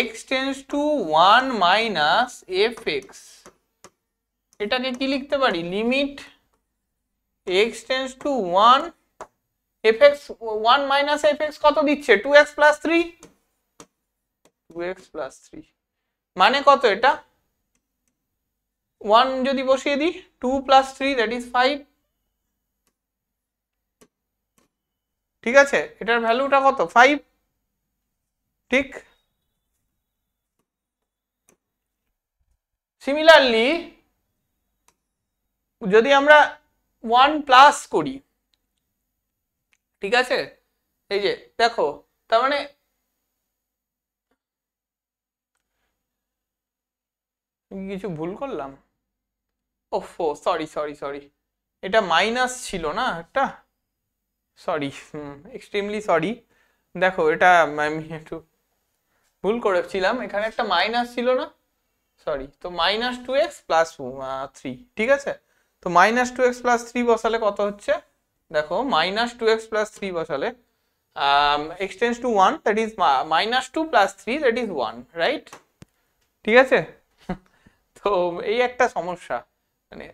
x tends to one minus F x, এটাকে কি লিখতে পারি, limit x tends to one f x, one minus F x কত দিচ্ছে, two x plus three, two x plus three মানে কত, এটা ওয়ান যদি বসিয়ে দিই, two plus three that is five, ঠিক আছে, এটার ভ্যালুটা কত, ফাইভ, ঠিক। সিমিলারলি যদি আমরা ওয়ান প্লাস করি, ঠিক আছে, এই যে দেখো, তার মানে কিছু ভুল করলাম, ওফো সরি সরি সরি, এটা মাইনাস ছিল না একটা, সরি, এক্সট্রিমলি সরি, দেখো এটা আমি একটু ভুল করেছিলাম, এখানে একটা মাইনাস ছিল না, সরি, তো minus two x plus three, ঠিক আছে। তো minus two x plus three বসালে কত হচ্ছে, দেখো minus two x plus three বসালে X tends to one that is minus two plus three that is one, right, ঠিক আছে। তো এই একটা সমস্যা, মানে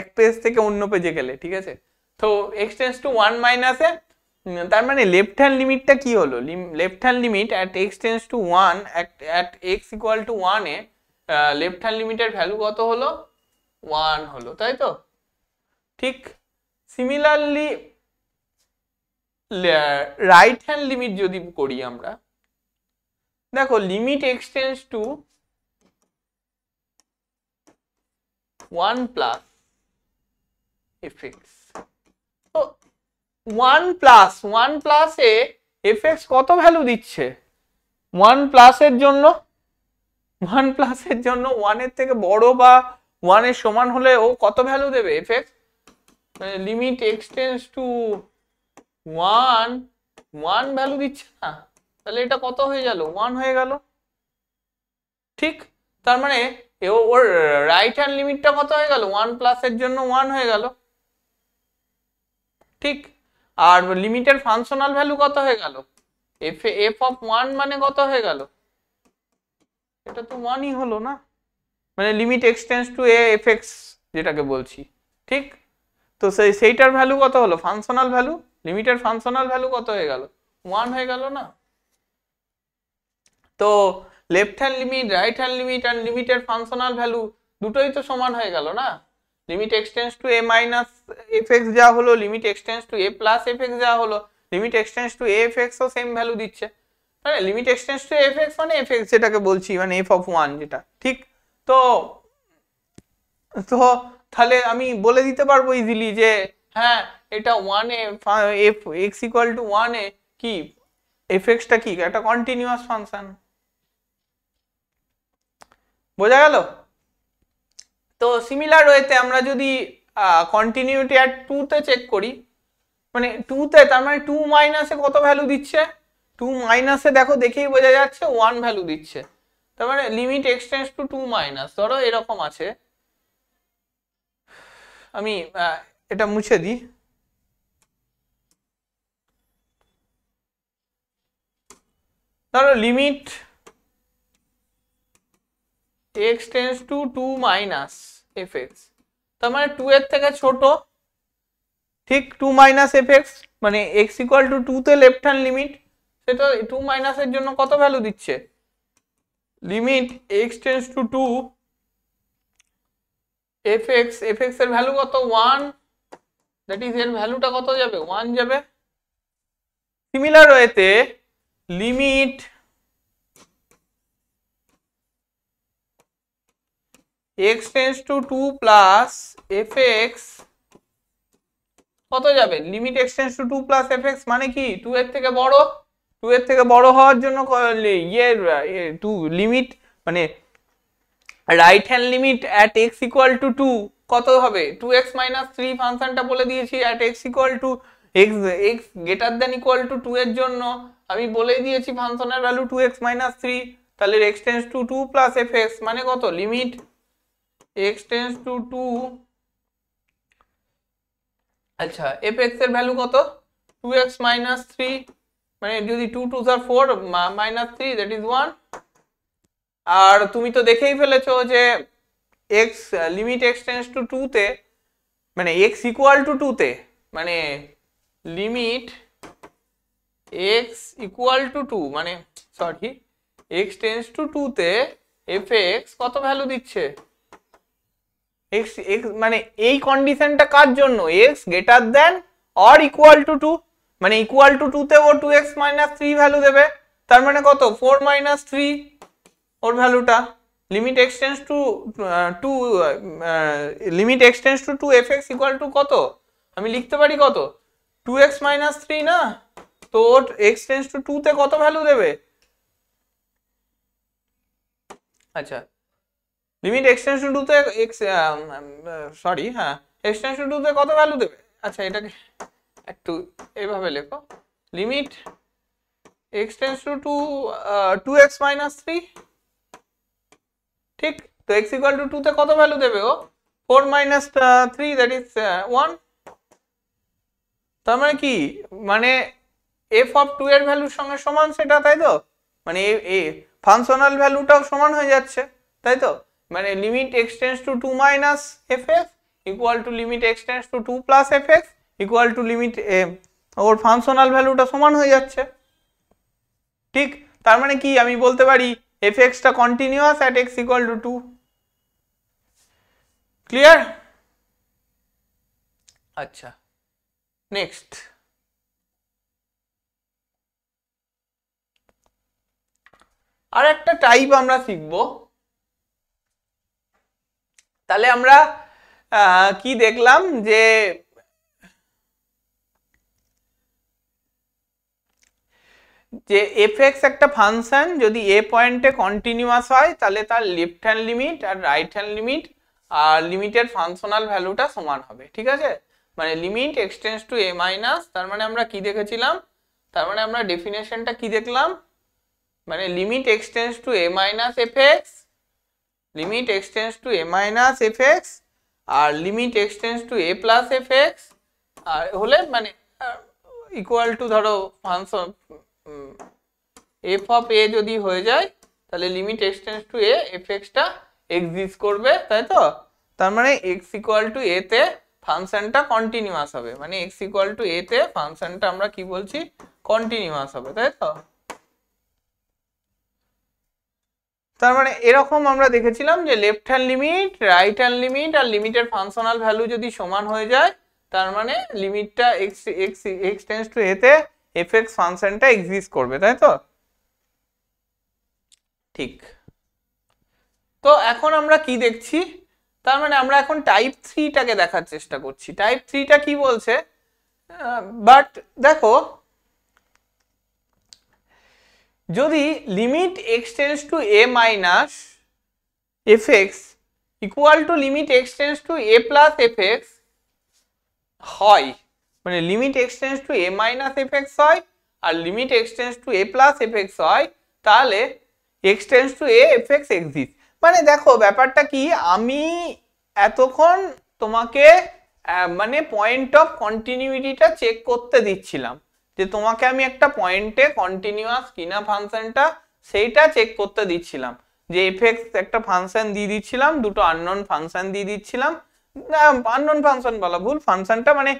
এক পেজ থেকে অন্য পেজে গেলে, ঠিক আছে। তো এক্স টেন্স টু ওয়ান মাইনাসে, তার মানে লেফট হ্যান্ড লিমিটটা কি হলো, left hand limit at x tends to one at x equal to ওয়ানে লেফট হ্যান্ড লিমিটের ভ্যালু কত হলো, ওয়ান হলো, তাই তো, ঠিক। সিমিলারলি রাইট হ্যান্ড লিমিট যদি করি আমরা, দেখো limit x tends to one plus FX. তো 1 প্লাস এ এফএক্স কত ভ্যালু দিচ্ছে? 1 প্লাসের জন্য 1 এর থেকে বড় বা 1 এর সমান হলে ও কত ভ্যালু দেবে f x? Limit extends to 1 value দিচ্ছে না, তাহলে এটা কত হয়ে গেল? 1 হয়ে গেল। ঠিক, তার মানে ওর রাইট হ্যান্ড লিমিটটা কত হয়ে গেল? 1 প্লাসের জন্য 1 হয়ে গেল। ঠিক, আর লিমিটের ফাংশনাল ভ্যালু কত হয়ে গেল? এফ অফ 1 মানে কত হয়ে গেল? এটা তো 1ই হলো না, মানে limit extends to A F x যেটাকে বলছি। ঠিক, তো সেইটার ভ্যালু কত হলো? ফাংশনাল ভ্যালু, লিমিটের ফাংশনাল ভ্যালু কত হয়ে গেল? 1 হয়ে গেল না। তো left hand limit, right hand limit আর লিমিটের ফাংশনাল ভ্যালু দুটোই তো সমান হয়ে গেল না। Limit extends to A minus F X যা হলো, limit extends to A plus F X যা হলো, limit extends to F x O same value দিচ্ছে। মানে limit extends to F x মানে এফ এক্স যেটাকে বলছি, মানে এফ অফ 1 যেটা। ঠিক, তো তো তাহলে আমি বলে দিতে পারবো ইজিলি যে হ্যাঁ এটা 1 A F x equal to 1 এ কি এফ এক্সটা কি একটা কন্টিনিউয়াস ফাংশন। বোঝা গেল? তো সিমিলার ওয়েতে আমরা যদি কন্টিনিউটি আর 2 তে চেক করি, মানে 2 তে, তার মানে 2 মাইনাসে কত ভ্যালু দিচ্ছে? 2 মাইনাসে দেখো, দেখেই বোঝা যাচ্ছে 1 ভ্যালু দিচ্ছে। তার মানে লিমিট এক্সটেন্ডস টু 2 মাইনাস, ধরো এরকম আছে, আমি এটা মুছে দিই। ধরো limit extends to 2 minus F x, তার মানে 2 এর থেকে ছোট। ঠিক, 2 মাইনাস এফ এক্স মানে এক্স ইকুয়াল টু 2 তে লেফট হ্যান্ড লিমিট, সেটা 2 মাইনাসের জন্য কত ভ্যালু দিচ্ছে? Limit extends to 2 f x এর ভ্যালু কত? 1, দ্যাট ইজ এর ভ্যালুটা কত যাবে? 1 যাবে। সিমিলার ওয়েতে limit x tends two 2 plus F x কত যাবে? Limit x tends two 2 plus F x মানে কি 2 এর থেকে বড়। 2 এর থেকে বড় হওয়ার জন্য লিমিট মানে right hand limit at x equal to 2 কত হবে? 2x মাইনাস 3 ফাংশনটা বলে দিয়েছি at x equal to x greater than equal to 2 এর জন্য আমি বলে দিয়েছি ফাংশনের ভ্যালু 2x মাইনাস 3। তাহলে X tends two 2 plus F x মানে কত? লিমিট এক্স টেন্ডস টু 2, আচ্ছা এফ এক্স এর ভ্যালু কত? 2x মাইনাস 3, মানে যদি 2 2 are 4 মাইনাস 3 দ্যাট ইজ 1। আর তুমি তো দেখেই ফেলেছো যে x limit x tends two 2 তে, মানে x ইকুয়াল টু 2 তে, মানে লিমিট x ইকুয়াল টু 2 মানে সরি x টেন্ডস টু 2 তে fx কত ভ্যালু দিচ্ছে? x মানে এই কন্ডিশনটা কার জন্য? x greater than or equal to 2, মানে ইকুয়াল টু 2 তে ও 2x মাইনাস 3 ভ্যালু দেবে, তার মানে কত? 4 মাইনাস 3 ওর ভ্যালুটা। Limit এক্সটেন্স to 2 limit এক্সটেন্স to 2 fx equal to কত? আমি লিখতে পারি কত? 2x মাইনাস 3 না, তো ওর এক্সটেন্স টু 2 তে কত ভ্যালু দেবে? আচ্ছা লিমিট এক্সটেন্স টু 2 তে সরি হ্যাঁ এক্সটেন্স টু 2 তে কত ভ্যালু দেবে? আচ্ছা এটাকে একটু এইভাবে লেখো, লিমিট এক্সটেন্স টু 2x মাইনাস 3। ঠিক, তো x ইকুয়াল টু 2 তে কত ভ্যালু দেবে ও? 4 মাইনাস 3 দ্যাট ইজ 1। তার মানে কি, মানে f অফ 2 এর ভ্যালুর সঙ্গে সমান সেটা, তাই তো? মানে এই ফাংশনাল ভ্যালুটাও সমান হয়ে যাচ্ছে, তাই তো? মানে limit x tends two 2 minus fx equal to limit x tends two 2 plus fx equal to limit or functional ভ্যালুটা সমান হয়ে যাচ্ছে। ঠিক, তার মানে কি আমি বলতে পারি fx টা continuous at x equal to 2। Clear? আচ্ছা নেক্সট, আর একটা টাইপ আমরা শিখব। তাহলে আমরা কি দেখলাম যে এফএক্স একটা ফাংশন যদি এ পয়েন্টে কন্টিনিউয়াস হয় তাহলে তার লেফট হ্যান্ড লিমিট আর রাইট হ্যান্ড লিমিট আর লিমিটের ফাংশনাল ভ্যালুটা সমান হবে, ঠিক আছে? মানে limit extends to A minus, তার মানে আমরা কি দেখেছিলাম, তার মানে আমরা ডেফিনেশনটা কি দেখলাম, মানে limit extends to A minus F X, limit extends to A minus F X আর limit extends to A plus F X আর হলে মানে ইকুয়াল টু ধরো ফাংশন এফ অফ এ যদি হয়ে যায় তাহলে limit extends to A F এক্সটা এক্সিস্ট করবে, তাই তো? তার মানে এক্স ইকুয়াল টু এ তে ফাংশনটা কন্টিনিউয়াস হবে, মানে এক্স ইকুয়াল টু এ তে ফাংশনটা আমরা কি বলছি, কন্টিনিউয়াস হবে, তাই তো? তার মানে এরকম আমরা দেখেছিলাম যে left hand limit, right hand limit আর লিমিটের ফাংশনাল ভ্যালু যদি সমান হয়ে যায় তার মানে লিমিটটা X X X tends to A তে এফ এক্স ফাংশনটা এক্সিস্ট করবে, তাই তো? ঠিক। তো এখন আমরা কি দেখছি, তার মানে আমরা এখন টাইপ 3টাকে দেখার চেষ্টা করছি। টাইপ 3টা কি বলছে, বাট দেখো যদি limit x tends to A minus F x equal to limit x tends to A plus F X হয়, মানে limit x tends to A minus F X হয় আর limit x tends to A plus F X হয়, তাহলে X tends to A F X exist. মানে দেখো ব্যাপারটা কি, আমি এতক্ষণ তোমাকে মানে পয়েন্ট অফ কন্টিনিউইটিটা চেক করতে দিচ্ছিলাম, যে তোমাকে আমি একটা পয়েন্টে কন্টিনিউয়াস কিনা ফাংশনটা সেইটা চেক করতে দিচ্ছিলাম, যে এফ এক্স একটা ফাংশন দিয়ে দিচ্ছিলাম, দুটো আননোন ফাংশন দিয়ে দিচ্ছিলাম, আননোন ফাংশন বলা ভুল, ফাংশনটা মানে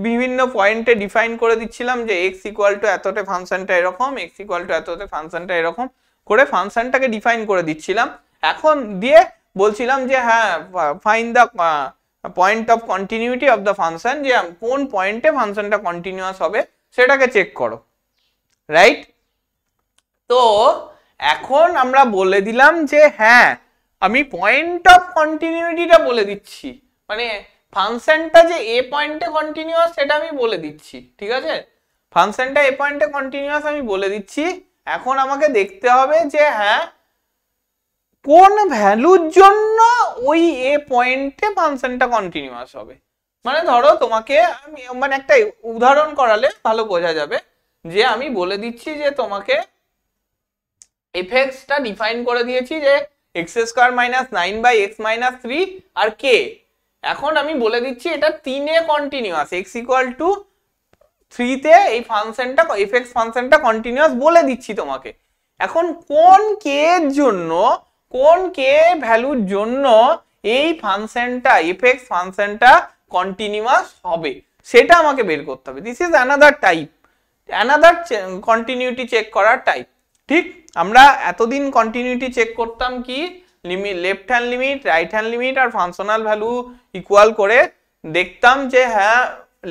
বিভিন্ন পয়েন্টে ডিফাইন করে দিচ্ছিলাম যে এক্স ইকুয়াল টু এতটা ফাংশনটা এরকম, এক্স ইকুয়াল টু এতটা ফাংশনটা এরকম করে ফাংশনটাকে ডিফাইন করে দিচ্ছিলাম। এখন দিয়ে বলছিলাম যে হ্যাঁ find the point of continuity of the function, যে কোন পয়েন্টে ফাংশনটা কন্টিনিউয়াস হবে সেটাকে চেক করো, রাইট? তো এখন আমরা বলে দিলাম যে হ্যাঁ আমি পয়েন্ট অফ কন্টিনিউইটিটা বলে দিচ্ছি, মানে ফাংশনটা যে এ পয়েন্টে কন্টিনিউয়াস সেটা আমি বলে দিচ্ছি, ঠিক আছে? ফাংশনটা এ পয়েন্টে কন্টিনিউয়াস আমি বলে দিচ্ছি। এখন আমাকে দেখতে হবে যে হ্যাঁ কোন ভ্যালুর জন্য ওই এ পয়েন্টে ফাংশনটা কন্টিনিউয়াস হবে। মানে ধরো তোমাকে আমি মানে একটা উদাহরণ করালে ভালো বোঝা যাবে, যে আমি বলে দিচ্ছি যে তোমাকে এফ এক্সটা ডিফাইন করে দিয়েছি যে এক্স স্কোয়ার মাইনাস 9/x-3 আর কে। এখন আমি বলে দিচ্ছি এটা 3 এ কন্টিনিউয়াস, এক্স ইকুয়াল টু 3 তে এই ফাংশনটা এফ এক্স ফাংশনটা কন্টিনিউয়াস বলে দিচ্ছি তোমাকে। এখন কোন কে এর জন্য, কোন কে ভ্যালুর জন্য এই ফাংশনটা এফ এক্স ফাংশনটা কন্টিনিউয়াস হবে সেটা আমাকে বের করতে হবে। This is another type, another continuity check করার টাইপ। ঠিক, আমরা এতদিন কন্টিনিউটি চেক করতাম কি limit, left hand limit, right hand limit আর ফাংশনাল ভ্যালু ইকুয়াল করে দেখতাম যে হ্যাঁ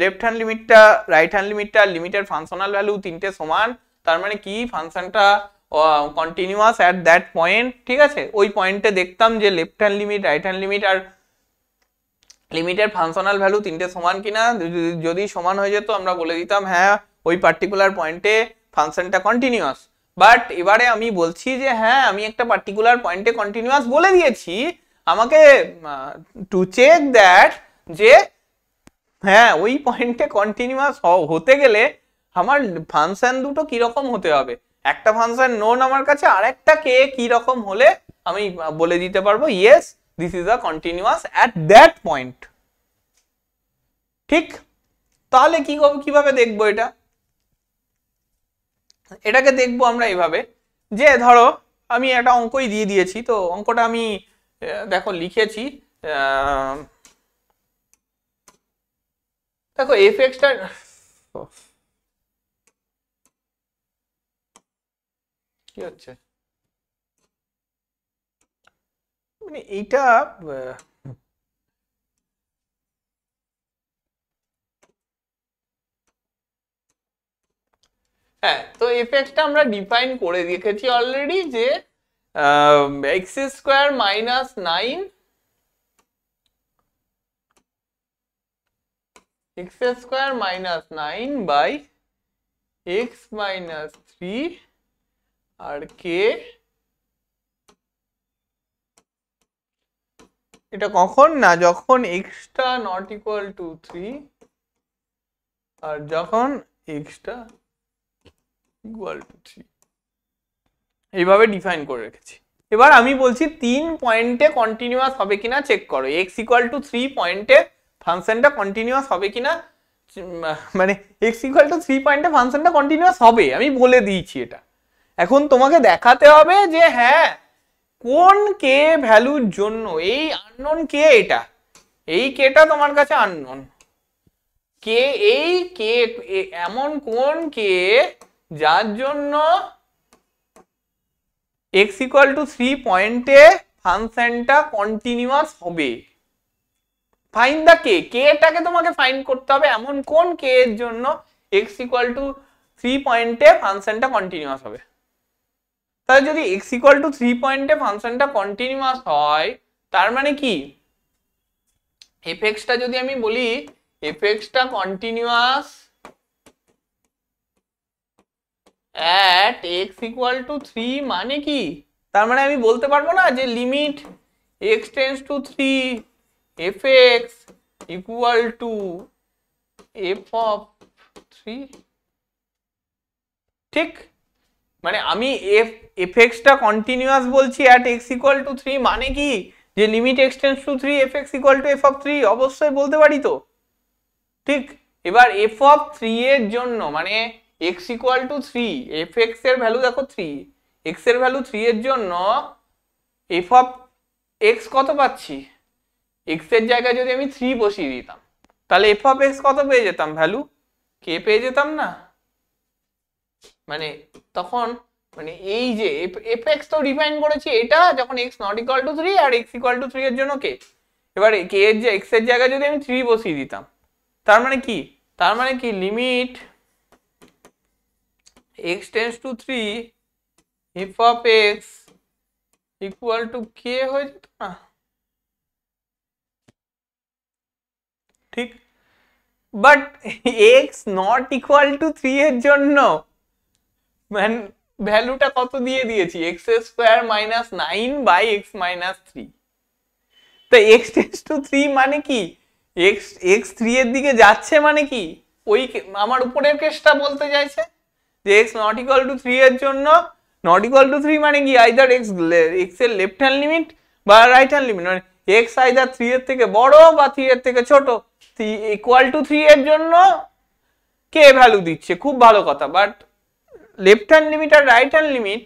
লেফট হ্যান্ড লিমিটটা, রাইট হ্যান্ড লিমিটটা, লিমিটের ফাংশনাল ভ্যালু তিনটে সমান, তার মানে কি ফাংশনটা কন্টিনিউয়াস অ্যাট দ্যাট পয়েন্ট, ঠিক আছে? ওই পয়েন্টে দেখতাম যে left hand limit, right hand limit আর লিমিটের ফাংশনাল ভ্যালু তিনটে সমান কিনা, যদি সমান হয়ে যেত আমরা বলে দিতাম হ্যাঁ ওই পার্টিকুলার পয়েন্টে ফাংশনটা কন্টিনিউয়াস। বাট এবারে আমি বলছি যে হ্যাঁ আমি একটা পার্টিকুলার পয়েন্টে কন্টিনিউয়াস বলে দিয়েছি, আমাকে টু চেক দ্যাট যে হ্যাঁ ওই পয়েন্টে কন্টিনিউয়াস হতে গেলে আমার ফাংশন দুটো কিরকম হতে হবে, একটা ফাংশন নোন আমার কাছে, আর একটা কে কি রকম হলে আমি বলে দিতে পারবো yes this is a continuous at that point. ঠিক, তাহলে কিভাবে দেখবো এটা? এটাকে দেখবো আমরা এইভাবে যে ধরো আমি একটা অঙ্কই দিয়ে দিয়েছি, তো অঙ্কটা আমি দেখো লিখেছি, দেখো এফ এক্সটা কি হচ্ছে, মানে এইটা হ্যাঁ, তো এফ এক্সটা আমরা ডিফাইন করে রেখেছি অলরেডি যে x square minus 9 x square minus 9 by x minus 3 আর কে, এটা কখন না যখন এক্সটা নট ইকুয়াল টু 3 আর যখন এক্সটা ইকুয়াল টু 3, এইভাবে ডিফাইন করে রেখেছি। এবার আমি বলছি 3 পয়েন্টে কন্টিনিউয়াস হবে কিনা চেক করো। এক্স ইকুয়াল টু 3 পয়েন্টে ফাংশনটা কন্টিনিউয়াস হবে কিনা, মানে এক্স ইকুয়াল টু 3 পয়েন্টে ফাংশনটা কন্টিনিউয়াস হবে, আমি বলে দিয়েছি এটা। এখন তোমাকে দেখাতে হবে যে হ্যাঁ কোন কে ভ্যালুর জন্য, এই আননোন কে, এটা এই কেটা তোমার কাছে আননোন কে, এই কে এমন কোন কে যার জন্য এক্স ইকুয়াল টু 3 পয়েন্টে ফাংশনটা কন্টিনিউয়াস হবে। ফাইন্ড দ্য কে, কেটাকে তোমাকে ফাইন্ড করতে হবে এমন কোন কে এর জন্য এক্স ইকুয়াল টু 3 পয়েন্টে ফাংশনটা কন্টিনিউয়াস হবে। তাহলে যদি এক্স ইকুয়াল টু 3 পয়েন্টে ফাংশনটা কন্টিনিউয়াস হয়, তার মানে কি এফএক্সটা যদি আমি বলি এফএক্সটা continuous at x equal to 3 মানে কি, তার মানে আমি বলতে পারবো না যে limit x tends to 3 fx equal to f of 3, ঠিক? মানে আমি fx-টা কন্টিনিউয়াস বলছি at x equal to 3 মানে কি যে limit x tends to 3 fx equal to f of 3, অবশ্যই বলতে পারি তো, ঠিক? এবার f of 3 এর জন্য মানে x equal to 3, fx এর ভ্যালু দেখো 3, x এর ভ্যালু 3 এর জন্য f of x কত পাচ্ছি, x এর জায়গায় যদি আমি 3 বসিয়ে দিতাম তাহলে f of x কত পেয়ে যেতাম, ভ্যালু k পেয়ে যেতাম না? মানে তখন মানে এই যে fx তো ডিফাইন করেছি এটা যখন x not equal to 3 R x equal to 3 এর জন্য k, এবার k এর যে x এর জায়গায় যদি আমি 3 বসিয়ে দিতাম তার মানে কি, তার মানে কি limit x tends to 3 f of x equal to k হয়ে যেত না, ঠিক? But x not equal to 3 এর জন্য মানে ভ্যালুটা কত দিয়ে দিয়েছি, x square minus 9 by x minus 3, তো x tends to 3 মানে কি x 3 এর দিকে যাচ্ছে মানে কি, ওই আমার উপরের কেসটা বলতে চাইছে যে x not equal to 3 এর জন্য not equal to 3 মানে কি আইদার x এর লেফট হ্যান্ড লিমিট বা রাইট হ্যান্ড লিমিট, মানে x আইদার 3 এর থেকে বড় বা 3 এর থেকে ছোট, ইকুয়াল টু 3 এর জন্য কে ভ্যালু দিচ্ছে, খুব ভালো কথা। বাট লেফট হ্যান্ড লিমিট আর রাইট হ্যান্ড লিমিট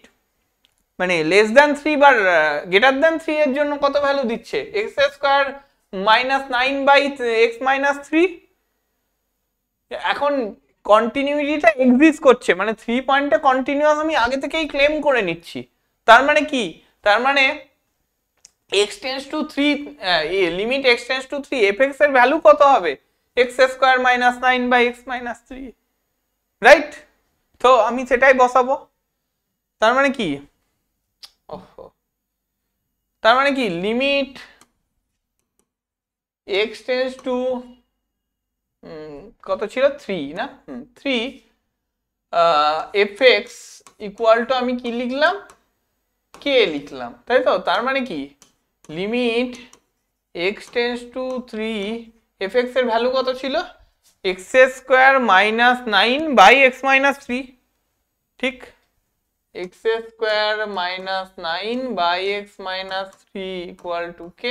মানে লেস দ্যান 3 বা গ্রেটার দ্যান 3 এর জন্য কত ভ্যালু দিচ্ছে, x square minus 9 by x minus 3। এখন কন্টিনিউইটিটা এক্সিস্ট করছে মানে 3 পয়েন্টে কন্টিনিউয়াস আমি আগে থেকেই ক্লেম করে নিচ্ছি, তার মানে কি, তার মানে x tends to 3 limit x tends to 3 fx এর ভ্যালু কত হবে, x square minus 9 by x minus 3, right? তো আমি সেটাই বসাবো। তার মানে কি, তার মানে কি লিমিট x tends to কত ছিল 3 না, 3 fx ইকুয়াল টু আমি কি লিখলাম, k লিখলাম, তাই তো? তার মানে কি limit x tends to 3 fx এর ভ্যালু কত ছিল, x square minus 9 by x minus 3, ঠিক? x square minus 9 by x minus 3 equal to k,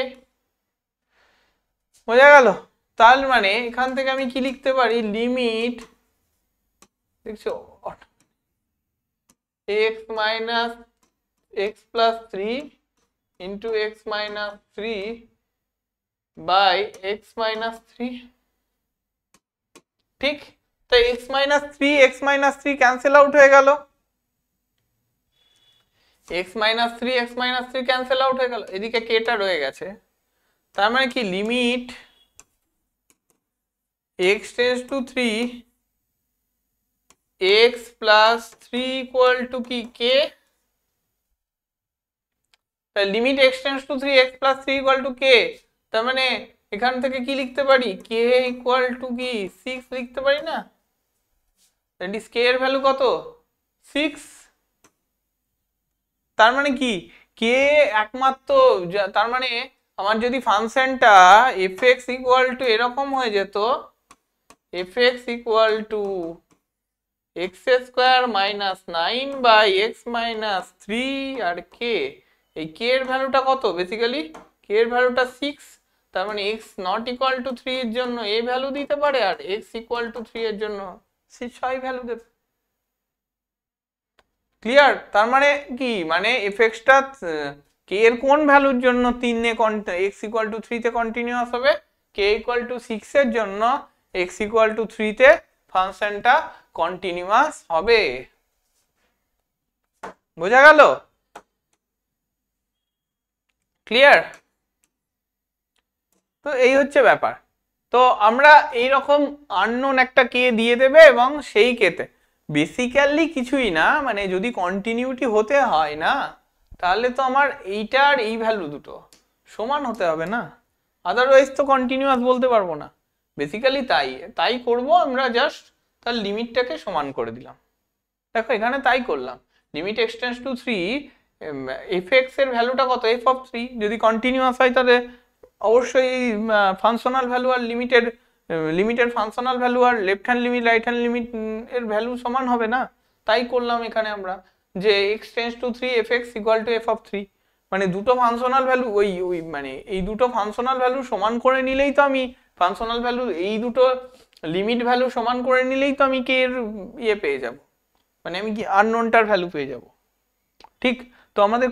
বোঝা গেল? তার মানে এখান থেকে আমি কি লিখতে পারি, লিমিট দেখছো x minus x plus 3 into x minus 3 by x minus 3, ঠিক? তো x minus 3 x minus 3 cancel out হয়ে গেল, x minus 3 x minus 3 cancel out হয়ে গেল, এদিকে কেটা রয়ে গেছে। তার মানে কি limit x tends to 3 x plus 3 equal to কি k, limit x tends to 3 x plus 3 equal to k, তার মানে এখান থেকে কি লিখতে পারি, কে ইকুয়াল টু কি 6 লিখতে পারি না? দ্যাট ইজ কে এর ভ্যালু কত, 6। তার মানে কি কে একমাত্র, তার মানে আমার যদি ফাংশনটা fx ইকুয়াল টু এরকম হয়ে যেত, fx equal to x square minus 9 by x minus 3 আর k, এই k এর ভ্যালুটা কত, বেসিক্যালি k এর ভ্যালুটা 6। তার মানে x নট ইকুয়াল টু 3 এর জন্য a ভ্যালু দিতে পারে, আর x ইকুয়াল টু 3 এর জন্য 6 ভ্যালু দেবে। ক্লিয়ার? তার মানে কি, মানে fx টা k এর কোন ভ্যালুর জন্য 3 এ x ইকুয়াল টু 3 তে কন্টিনিউয়াস হবে, k ইকুয়াল টু 6 এর জন্য x ইকুয়াল টু 3 তে ফাংশনটা কন্টিনিউয়াস হবে। বোঝা গেল? ক্লিয়ার? তো এই হচ্ছে ব্যাপার। তো আমরা এই রকম আননোন একটা কে দিয়ে দেবে এবং সেই কেতে বেসিক্যালি কিছুই না, মানে যদি কন্টিনিউটি হতে হয় না, তাহলে তো আমার এইটার এই ভ্যালু দুটো সমান হতে হবে না, আদারওয়াইজ তো কন্টিনিউয়াস বলতে পারবো না। বেসিক্যালি তাই করব আমরা, জাস্ট তার লিমিটটাকে সমান করে দিলাম। দেখো এখানে তাই করলাম, লিমিট এক্সটেন্ডস টু 3, fx এর ভ্যালুটা কত, f অফ 3, যদি কন্টিনিউয়াস হয় তাহলে অবশ্যই ফাংশনাল ভ্যালু আর লিমিটের ফাংশনাল ভ্যালু আর left hand limit right hand limit এর ভ্যালু সমান হবে না। তাই করলাম এখানে আমরা যে x tends to 3 fx equal to f of 3, মানে দুটো ফাংশনাল ভ্যালু ওই মানে এই দুটো ফাংশনাল ভ্যালু সমান করে নিলেই তো আমি ফাংশনাল ভ্যালু, এই দুটো লিমিট ভ্যালু সমান করে নিলেই তো আমি কে এর পেয়ে যাব, মানে আমি কি আননোনটার ভ্যালু পেয়ে যাব। ঠিক? তো আমাদের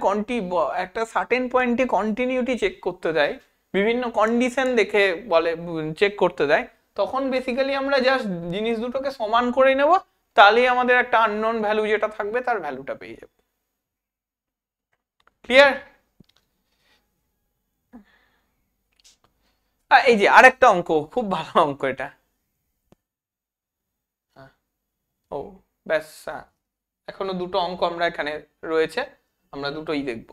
একটা সার্টেন পয়েন্টে কন্টিনিউটি চেক করতে দেয়, বিভিন্ন কন্ডিশন দেখে বলে চেক করতে দেয়, তখন বেসিক্যালি আমরা জাস্ট জিনিস দুটোকে সমান করে নেব, তাহলেই আমাদের একটা আননোন ভ্যালু যেটা থাকবে তার ভ্যালুটা পেয়ে যাব। ক্লিয়ার? এই যে আরেকটা অঙ্ক, খুব ভালো অঙ্ক এটা। ও ব্যাস, এখনো দুটো অঙ্ক আমরা এখানে রয়েছে, আমরা দুটোই দেখব।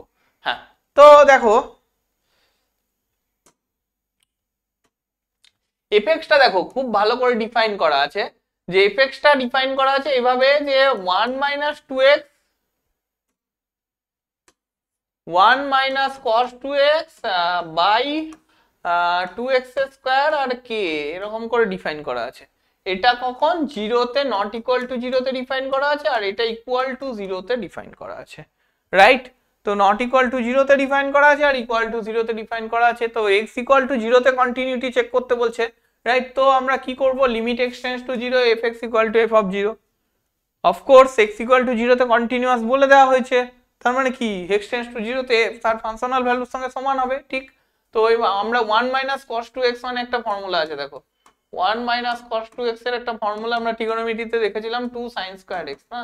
হ্যাঁ, তো দেখো এফএক্সটা দেখো খুব ভালো করে ডিফাইন করা আছে, যে এফএক্সটা ডিফাইন করা আছে এভাবে যে 1 minus 2x 1 minus cos 2x by 2x square আর k, এরকম করে ডিফাইন করা আছে। এটা কখন জিরোতে নট ইকুয়াল টু জিরোতে ডিফাইন করা আছে, আর এটা ইকুয়াল টু জিরোতে ডিফাইন করা আছে, রাইট? তো নট ইকুয়াল টু জিরোতে ডিফাইন করা আছে আর ইকুয়াল টু জিরোতে ডিফাইন করা আছে। তো x ইকুয়াল টু জিরোতে কন্টিনিউটি চেক করতে বলছে, রাইট? তো আমরা কি করব, limit x tends to 0 fx equal to f of 0। Of course x equal to জিরোতে কন্টিনিউয়াস বলে দেওয়া হয়েছে, তার মানে কি x টেন্ডস টু 0তে তার ফাংশনাল ভ্যালুর সঙ্গে সমান হবে। ঠিক? তো আমরা 1 মাইনাস cos 2x মানে একটা ফর্মুলা আছে, দেখো 1 মাইনাস cos 2x এর একটা ফর্মুলা আমরা ট্রিগোনোমেট্রিতে দেখেছিলাম 2 sin স্কয়ার x, না?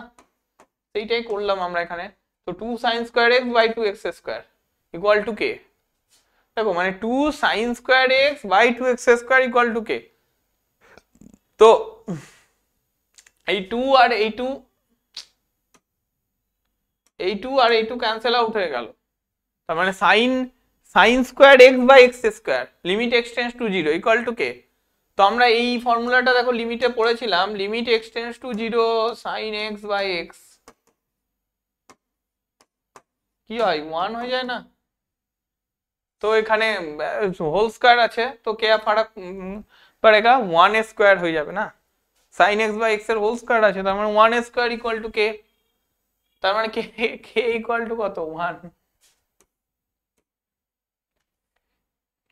সেইটাই করলাম আমরা এখানে। তো 2 sin square x by 2x square equal to k, দেখো মানে 2 sin square x by 2x square equal to k। তো এই 2 আর এই 2 আর এই 2 ক্যান্সেল আউট হয়ে গেল, তার মানে sin square x by x square limit x tends to 0 equal to k। তো আমরা এই ফর্মুলাটা দেখো লিমিটে পড়েছিলাম, limit x tends to 0 sin x by x কি হয়, 1 হয়ে যায় না? তো এখানে হোল স্কয়ার আছে, তো কে ফারাক পড়েগা 1 স্কয়ার হয়ে যাবে না, sin x বাই x এর হোল স্কয়ার আছে, তার মানে 1 স্কয়ার ইকুয়াল টু k, তার মানে k ইকুয়াল টু কত, 1।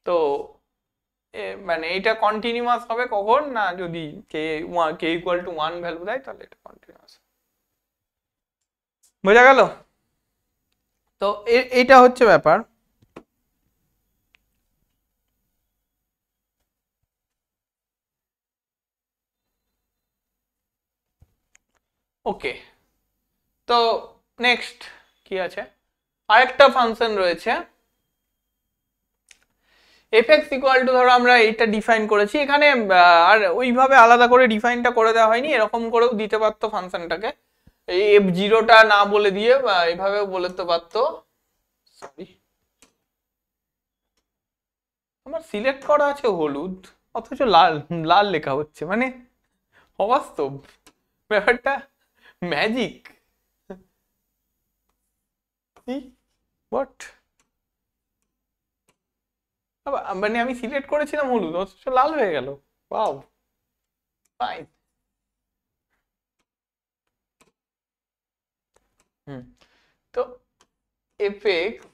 তো মানে এটা কন্টিনিউয়াস হবে কখন না, যদি k ইকুয়াল টু 1 ভ্যালু দেয় তাহলে এটা কন্টিনিউয়াস। বোঝা গেল? তো এটা হচ্ছে ব্যাপার। ওকে, তো নেক্সট কি আছে, আরেকটা ফাংশন রয়েছে fx ইকুয়াল টু, ধরো আমরা এটা ডিফাইন করেছি এখানে, আর ওইভাবে আলাদা করে ডিফাইনটা করে দেওয়া হয়নি, এরকম করেও দিতে পারতো ফাংশনটাকে, এই f0টা না বলে দিয়ে এভাবেও বলতে পারতো, সরি আমার সিলেক্ট করা আছে হলুদ, অথচ লাল লাল লেখা হচ্ছে, মানে অবাস্তব ব্যাপারটা, ম্যাজিক। হোয়াট, মানে আমি সিলেক্ট করেছিলাম হলুদ, অথচ লাল হয়ে গেল। Wow, fine. তো এফএক্স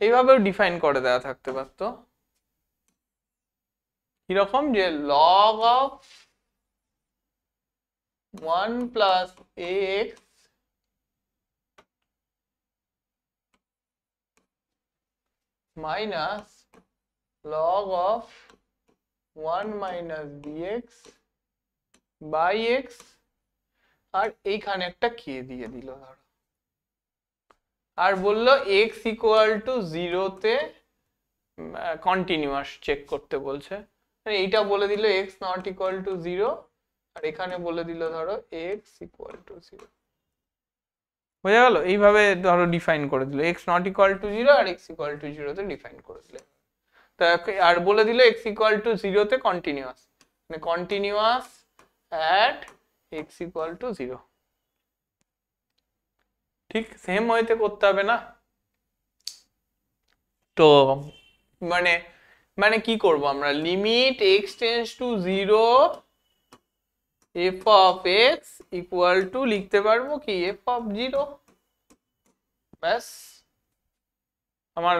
এইভাবেও ডিফাইন করে দেওয়া থাকতে পারতো, কিরকম, যে log of 1 plus x minus log of 1 minus b x by x, আর এইখানে একটা কে দিয়ে দিল ধরো, আর বললো এক্স ইকুয়াল টু 0-তে কন্টিনিউয়াস চেক করতে বলছে। এইটা বলে দিল এক্স নট ইকুয়াল টু 0, আর এখানে বলে দিল ধরো এক্স ইকুয়াল টু 0। বোঝা গেল? এইভাবে ধরো ডিফাইন করে দিল এক্স নট ইকুয়াল টু 0 আর এক্স ইকুয়াল টু 0-তে ডিফাইন করে দিলে, আর বলে দিল এক্স ইকুয়াল টু 0-তে কন্টিনিউয়াস, মানে continuous at x equal to 0। ঠিক সেম ওয়েতে করতে হবে না? তো মানে মানে কি করব আমরা, limit x tends to 0 f of x equal two লিখতে পারবো কি এফ অফ 0, ব্যাস আমার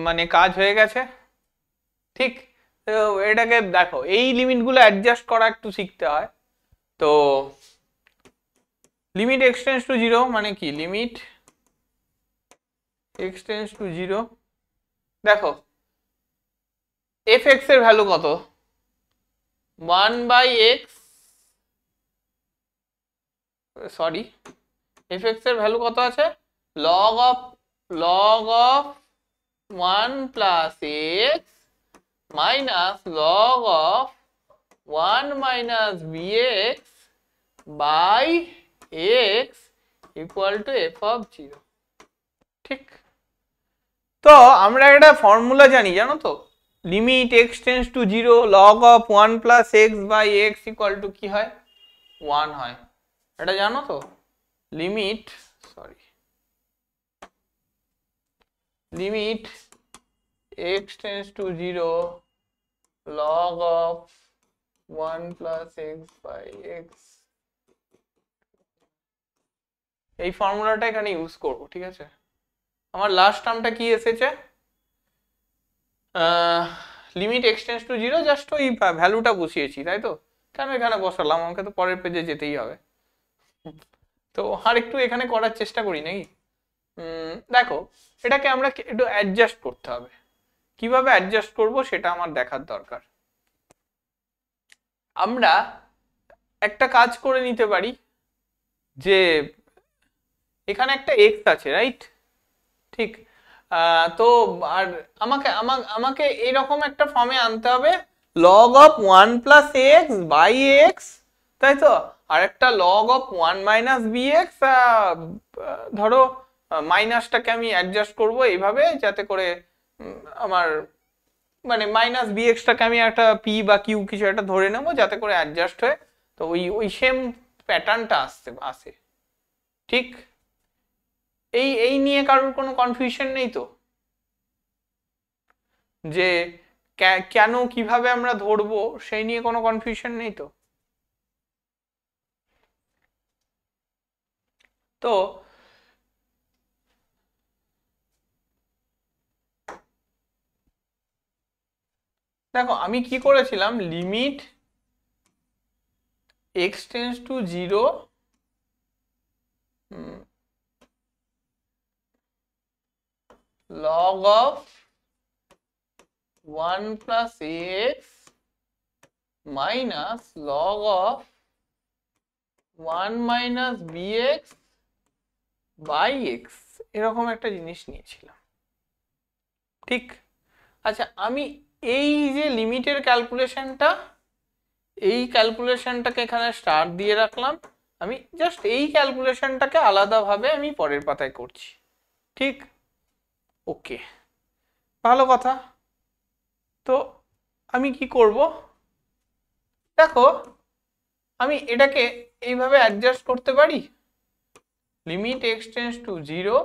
মানে কাজ হয়ে গেছে। ঠিক, এটাকে দেখো, এই লিমিটগুলো অ্যাডজাস্ট করা একটু শিখতে হয়। তো লিমিট এক্স টেন্ডস টু 0 মানে কি, লিমিট এক্স টেন্ডস টু 0, দেখো এফ এক্স এর ভ্যালু কত, 1/x, সরি এফ এক্স এর ভ্যালু কত আছে, log of 1 plus x minus log of 1 minus b x by x equal to f of 0। ঠিক, তো আমরা একটা ফর্মুলা জানি, জানো তো, limit x tends to 0 log of 1 plus x by x equal to কি হয়, 1 হয়। এটা জানো তো, limit limit x tends to 0 log of 1 plus x by x, এই ফর্মুলাটা এখানে ইউজ করব। ঠিক আছে, আমার লাস্ট টার্মটা কি এসেছে, limit x tends to 0, just ওই ভ্যালুটা বসিয়েছি, তাই তো, কেন এখানে বসালাম, আমাকে তো পরের পেজে যেতেই হবে। তো আর একটু এখানে করার চেষ্টা করি নাকি। দেখো এটাকে আমরা একটু অ্যাডজাস্ট করতে হবে, কিভাবে অ্যাডজাস্ট করব সেটা আমার দেখার দরকার। আমরা একটা কাজ করে নিতে পারি, যে এখানে একটা এক্স আছে, রাইট, ঠিক, তো আর আমাকে এইরকম একটা ফর্মে আনতে হবে, log of 1 plus x by x, তাই তো, আর একটা লগ অফ 1 মাইনাস বিএক্স, ধরো মাইনাসটাকে আমি অ্যাডজাস্ট করব এইভাবে, যাতে করে আমার মানে মাইনাস বিএক্সটাকে আমি একটা পি বা কিউ কিছু একটা ধরে নেবো, যাতে করে অ্যাডজাস্ট হয়, তো ওই সেম প্যাটার্নটা আসে। ঠিক, এই নিয়ে কারোর কোনো কনফিউশন নেই তো, যে কেন কিভাবে আমরা ধরবো সেই নিয়ে কোনো কনফিউশন নেই তো। তো দেখো আমি কি করেছিলাম, limit x tends to 0 log of 1 plus x minus log of 1 minus bx by x, এরকম একটা জিনিস নিয়েছিলাম। ঠিক, আচ্ছা আমি এই যে লিমিটের ক্যালকুলেশনটা, এই ক্যালকুলেশনটাকে এখানে স্টার দিয়ে রাখলাম, আমি জাস্ট এই ক্যালকুলেশনটাকে আলাদাভাবে আমি পরের পাতায় করছি। ঠিক, ওকে, ভালো কথা। তো আমি কি করব, দেখো আমি এটাকে এইভাবে অ্যাডজাস্ট করতে পারি, লিমিট এক্স টেন্ডস টু 0,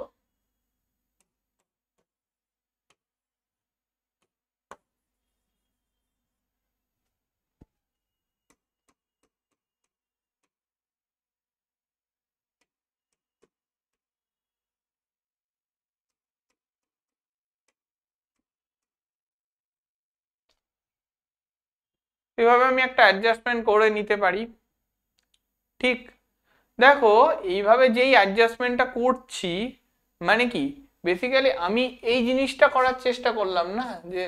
এভাবে আমি একটা অ্যাডজাস্টমেন্ট করে নিতে পারি। ঠিক, দেখো এইভাবে যেই অ্যাডজাস্টমেন্টটা করছি মানে কি, বেসিক্যালি আমি এই জিনিসটা করার চেষ্টা করলাম না, যে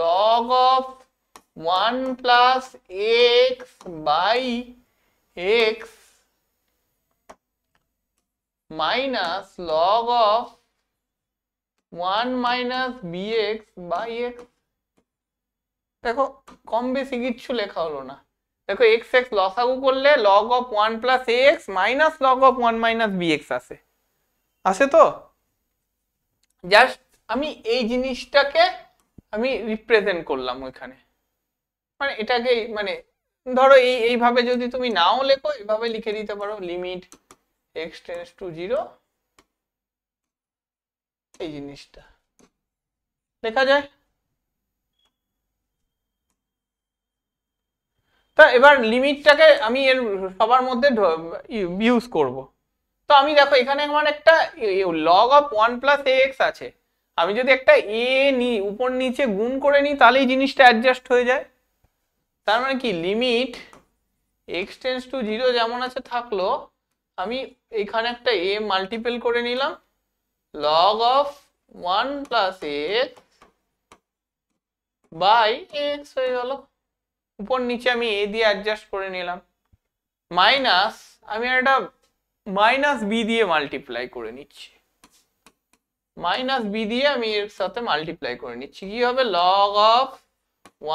log of 1 plus x by x minus log of 1 minus bx by x. দেখো কম বেশি কিচ্ছু লেখা হলো না। দেখো এক্স এক্স লসাগু করলে log of 1 plus x minus log of 1 minus bx আসে, আসে তো। জাস্ট আমি এই জিনিসটাকে আমি রিপ্রেজেন্ট করলাম ওইখানে, মানে এটাকে মানে ধরো এইভাবে যদি তুমি নাও লেখো, এইভাবে লিখে দিতে পারো, লিমিট এক্স টেন্ডস টু 0, এই জিনিসটা লেখা যায়। তা এবার লিমিটটাকে আমি এর সবার মধ্যে ইউজ করব। তো আমি দেখো এখানে আমার একটা লগ অফ 1 প্লাস এক্স আছে, আমি যদি একটা এ নিই উপর নিচে গুণ করে নিই তাহলেই জিনিসটা অ্যাডজাস্ট হয়ে যায়। তার মানে কি, লিমিট এক্স টেন্ডস টু 0 যেমন আছে থাকলো, আমি এখানে একটা এ মাল্টিপল করে নিলাম, log of 1 plus x by x হয়ে গেল। উপর নিচে আমি এ দিয়ে অ্যাডজাস্ট করে নিলাম, মাইনাস আমি একটা মাইনাস বি দিয়ে মাল্টিপ্লাই করে নিচ্ছি, মাইনাস বি দিয়ে আমি এর সাথে মাল্টিপ্লাই করে নিচ্ছি, কি হবে, log of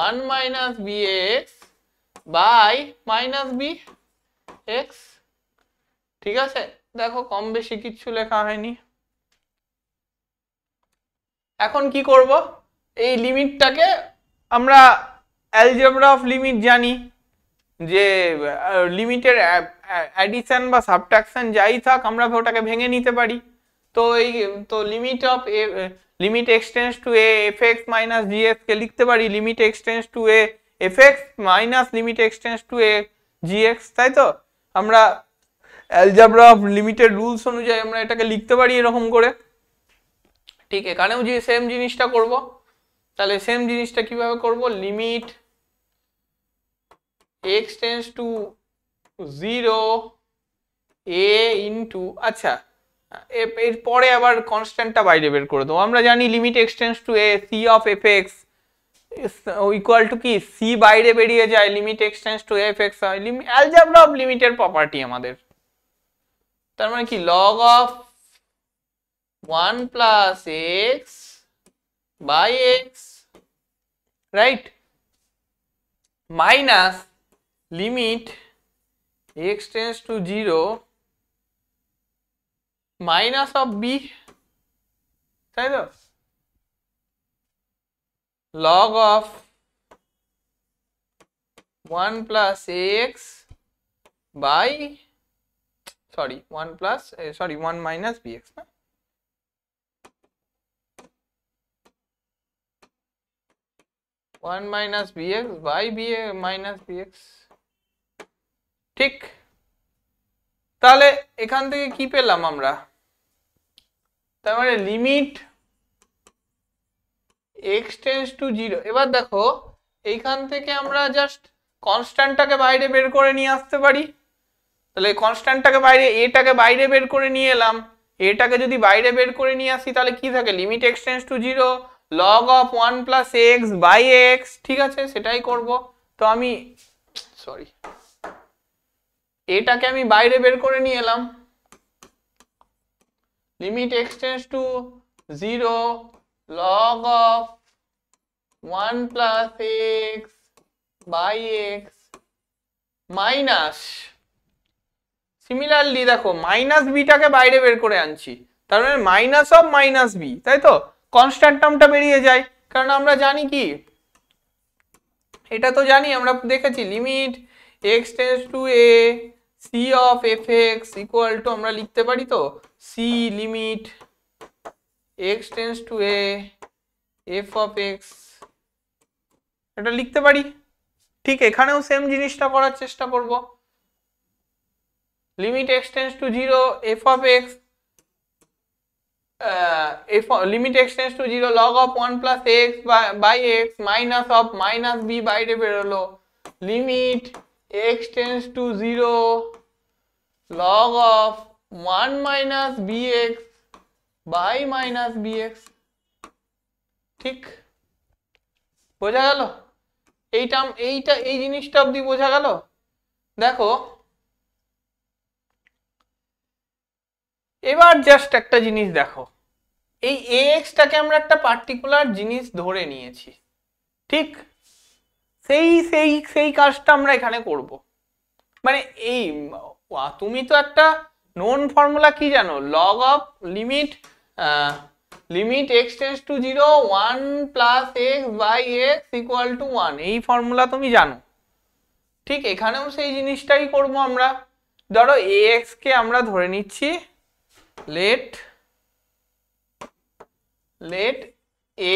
1 minus b x by minus b x. ঠিক আছে, দেখো কম বেশি কিচ্ছু লেখা হয়নি। এখন কি করব, এই লিমিটটাকে আমরা অ্যালজেব্রা অফ লিমিট জানি, যে লিমিটের অ্যাডিশন বা সাবট্রাকশন যাই থাক আমরা ওটাকে ভেঙে নিতে পারি। তো এই তো limit of limit x tends to A F x minus g x কে লিখতে পারি limit x tends to A F x minus limit x tends to a g x, তাই তো। আমরা অ্যালজেব্রা অফ লিমিটের রুলস অনুযায়ী আমরা এটাকে লিখতে পারি এরকম করে। ঠিক, এখানেও যে সেম জিনিসটা করব, তাহলে সেম জিনিসটা কিভাবে করব, limit x tends to 0 a into, আচ্ছা এর পরে আবার কনস্ট্যান্টটা বাইরে বের করে দেবো। আমরা জানি limit x tends to a c of fx equal to কি, c বাইরে বেরিয়ে যায়, limit x tends to fx হয়। অ্যালজেব্রা অফ লিমিটের প্রপার্টি আমাদের, তার মানে কি, log of 1 plus x by x, right, minus limit x tends to 0 minus of b, তাই তো, log of 1 plus x by, sorry 1 plus, sorry 1 minus bx, না, one minus bx by minus bx। ঠিক, তাহলে এখান থেকে কি পেলাম আমরা, তার মানে লিমিট x টেন্ডস টু 0। এবার দেখো এইখান থেকে আমরা জাস্ট কনস্ট্যান্টটাকে বাইরে বের করে নিয়ে আসতে পারি। তাহলে কনস্ট্যান্টটাকে বাইরে, এটাকে বাইরে বের করে নিয়ে এলাম, এটাকে যদি বাইরে বের করে নিয়ে আসি তাহলে কি থাকে, limit x tends to 0 log of 1 plus x by x. ঠিক আছে, সেটাই করব। তো আমি সরি, এটাকে আমি বাইরে বের করে নিয়ে এলাম, limit x tends to 0 log of 1 plus x by x minus, similarly দেখো মাইনাস বিটাকে বাইরে বের করে আনছি, তার মানে মাইনাস অফ মাইনাস বি, তাই তো। কনস্ট্যান্ট টার্মটা বেরিয়ে যায়, কারণ আমরা জানি কি, এটা তো জানি, আমরা দেখেছি limit x tends to a c of f x equal to, আমরা লিখতে পারি তো c limit x tends to A f of x, এটা লিখতে পারি। ঠিক এখানেও সেম জিনিসটা করার চেষ্টা করব, limit x tends to 0 f of x limit x tends to 0 log of 1 plus x by x minus of minus b, বাইরে বেরোলো, limit x tends to 0 log of 1 minus bx by minus bx। ঠিক বোঝা গেল? এই জিনিসটা অবধি বোঝা গেল? দেখো এবার জাস্ট একটা জিনিস দেখো, এই ax টাকে আমরা একটা পার্টিকুলার জিনিস ধরে নিয়েছি, ঠিক সেই সেই সেই কাজটা আমরা এখানে করব। মানে এই তুমি তো একটা নোন ফর্মুলা কি জানো, log of limit limit x tends to 0 1 plus x by x equal to 1, এই ফর্মুলা তুমি জানো। ঠিক এখানেও সেই জিনিসটাই করব আমরা। ধরো এক্স কে আমরা ধরে নিচ্ছি লেট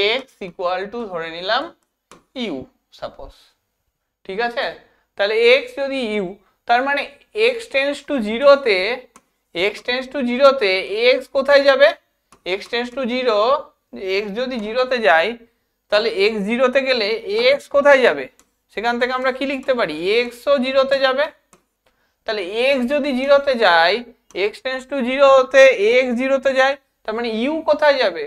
এক্স ইকুয়াল টু ধরে নিলাম ইউ সাপোজ, ঠিক আছে? তাহলে এক্স যদি ইউ, তার মানে এক্স টেন্ডস টু 0 তে এক্স কোথায় যাবে? এক্স টেন্ডস টু 0, এক্স যদি 0 তে যায়, তাহলে এক্স 0 তে গেলে এক্স কোথায় যাবে? সেখান থেকে আমরা কি লিখতে পারি, এক্স ও 0 তে যাবে। তাহলে এক্স যদি 0 তে যায়, এক্স টেন্ডস টু 0 তে এক্স 0 তে যায়, তার মানে ইউ কোথায় যাবে?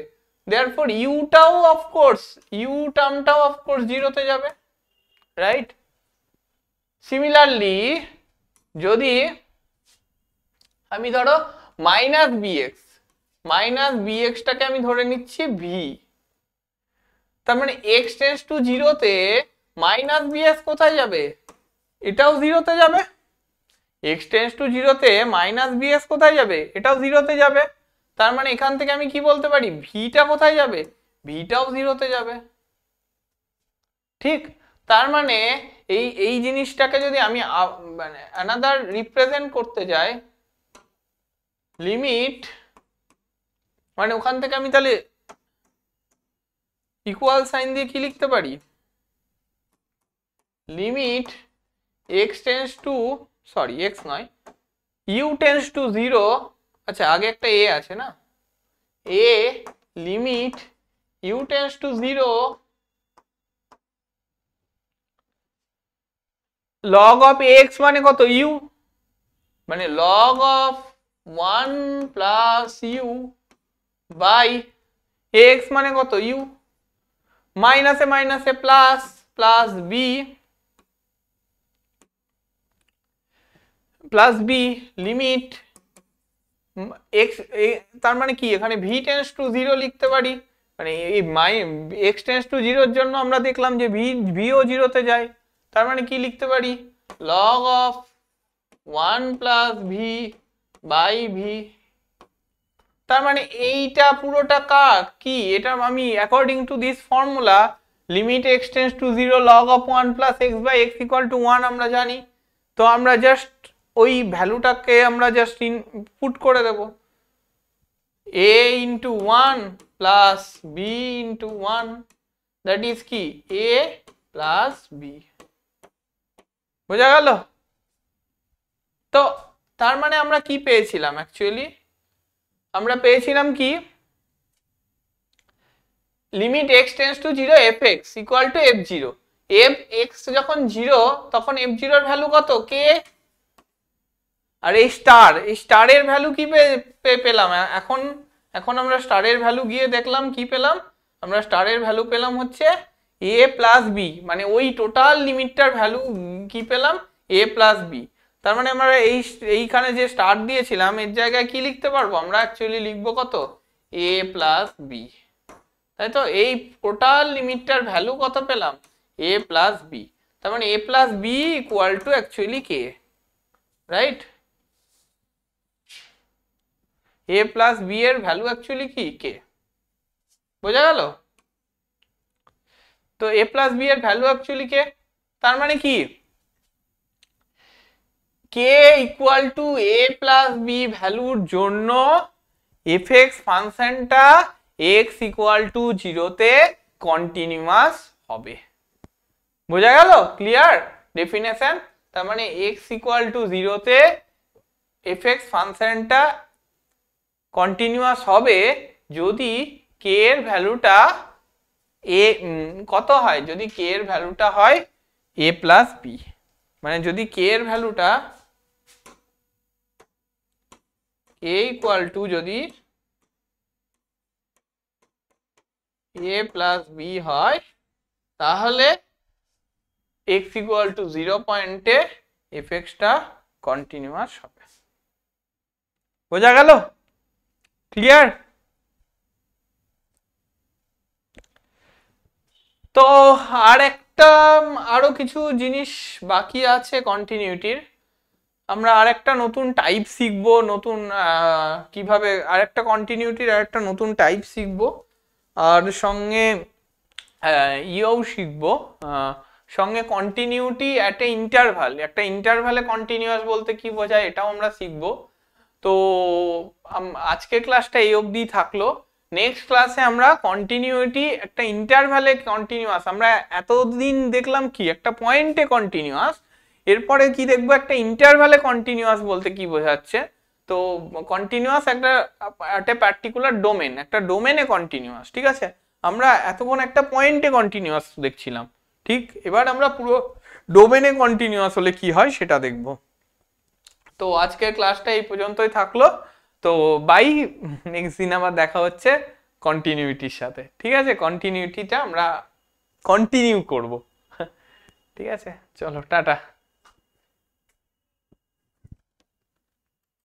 দেয়ারফর ইউটাও অফকোর্স, ইউ টার্মটাও অফকোর্স 0 তে যাবে, রাইট? সিমিলারলি যদি আমি ধরো মাইনাস বিএক্সটাকে আমি ধরে নিচ্ছি ভি, তার মানে এক্স টেন্ডস টু 0 তে মাইনাস বিএক্স কোথায় যাবে? এটাও 0 তে যাবে। এক্স টেন্ডস টু 0 তে মাইনাস বিএক্স কোথায় যাবে? এটাও 0 তে যাবে। তার মানে এখান থেকে আমি কি বলতে পারি, ভিটা কোথায় যাবে? ভিটাও 0 তে যাবে। ঠিক, তার মানে এই জিনিসটাকে যদি আমি মানে অ্যানাদার রিপ্রেজেন্ট করতে যাই, লিমিট মানে ওখান থেকে আমি তাহলে ইকুয়াল সাইন দিয়ে কি লিখতে পারি, limit x tends to, sorry x নয়, ইউ টেন্ডস টু 0, আচ্ছা আগে একটা এ আছে না, a limit u tends to 0 log of x মানে কত, ইউ, মানে log of 1 plus u by x মানে কত, ইউ, মাইনাসে মাইনাসে plus, plus b limit x, তার মানে কি এখানে ভি টেন্ডস টু 0 লিখতে পারি, মানে এই এক্স টেন্ডস টু 0 এর জন্য আমরা দেখলাম যে ভিও 0 তে যায়, তার মানে কি লিখতে পারি, log of 1 plus v by v. তার মানে এইটা পুরোটা কি, এটা আমি according to this formula limit x tends to 0 log of 1 plus x by x equal to 1 আমরা জানি। তো আমরা জাস্ট ওই ভ্যালুটাকে আমরা জাস্ট ইনপুট করে দেব, a into 1 plus b into 1, that is কি a প্লাস বি। বোঝা গেল? তো তার মানে আমরা কি পেয়েছিলাম, অ্যাকচুয়ালি আমরা পেয়েছিলাম কি, limit x tends to 0 F x equal to F 0, F x যখন 0 তখন এফ 0 এর ভ্যালু কত, কে, আর এই স্টারের ভ্যালু কি পেলাম এখন আমরা স্টারের ভ্যালু গিয়ে দেখলাম কি পেলাম, আমরা স্টারের ভ্যালু পেলাম হচ্ছে a প্লাস বি, মানে ওই টোটাল লিমিটটার ভ্যালু কি পেলাম, a প্লাস বি। তার মানে আমরা এইখানে যে স্টার দিয়েছিলাম এর জায়গায় কি লিখতে পারবো, আমরা অ্যাকচুয়ালি লিখবো কত, a প্লাস বি, তাই তো? এই টোটাল লিমিটটার ভ্যালু কত পেলাম, a প্লাস বি, তার মানে a plus b equal to actually k, right? a plus b এর ভ্যালু অ্যাকচুয়ালি কি, কে। বোঝা গেল? তো a প্লাস বি এর ভ্যালু অ্যাকচুয়ালি কে, তার মানে কি k equal to a plus b ভ্যালুর জন্য এফএক্স ফাংশনটা x ইকুয়াল টু 0-তে কন্টিনিউয়াস হবে। বোঝা গেল? Clear definition? তার মানে x ইকুয়াল টু 0-তে এফএক্স ফাংশনটা কন্টিনিউয়াস হবে যদি k এর ভ্যালুটা a কত হয়, যদি k এর ভ্যালুটা হয় a প্লাস বি, মানে যদি k এর ভ্যালুটা a ইকুয়াল টু যদি a প্লাস বি হয়, তাহলে x ইকুয়াল টু 0 পয়েন্টে এফএক্সটা কন্টিনিউয়াস হবে। বোঝা গেল? ক্লিয়ার? তো আরো কিছু জিনিস বাকি আছে কন্টিনিউটির। আমরা আরেকটা নতুন টাইপ শিখবো, নতুন কিভাবে আরেকটা কন্টিনিউটির আরেকটা নতুন টাইপ শিখবো, আর সঙ্গে ইও শিখবো, সঙ্গে কন্টিনিউটি একটা ইন্টারভালে কন্টিনিউয়াস বলতে কি বোঝায় এটাও আমরা শিখবো। তো আজকের ক্লাসটা এই অবধি থাকলো। নেক্সট ক্লাসে আমরা কন্টিনিউটি একটা ইন্টারভালে কন্টিনিউয়াস, আমরা এতদিন দেখলাম কি একটা পয়েন্টে কন্টিনিউয়াস, এরপরে কি দেখবো একটা ইন্টারভালে কন্টিনিউয়াস বলতে কি বোঝাচ্ছে। তো কন্টিনিউয়াস একটা পার্টিকুলার ডোমেন, একটা ডোমেনে কন্টিনিউয়াস, ঠিক আছে? আমরা এতক্ষণ একটা পয়েন্টে কন্টিনিউয়াস দেখছিলাম, ঠিক? এবার আমরা পুরো ডোমেনে কন্টিনিউয়াস হলে কি হয় সেটা দেখব। তো আজকের ক্লাসটা এই পর্যন্তই থাকলো। তো বাই, নেক্সট দিন আবার দেখা হচ্ছে কন্টিনিউটির সাথে, ঠিক আছে? কন্টিনিউটিটা আমরা কন্টিনিউ করব। ঠিক আছে, চলো টাটা।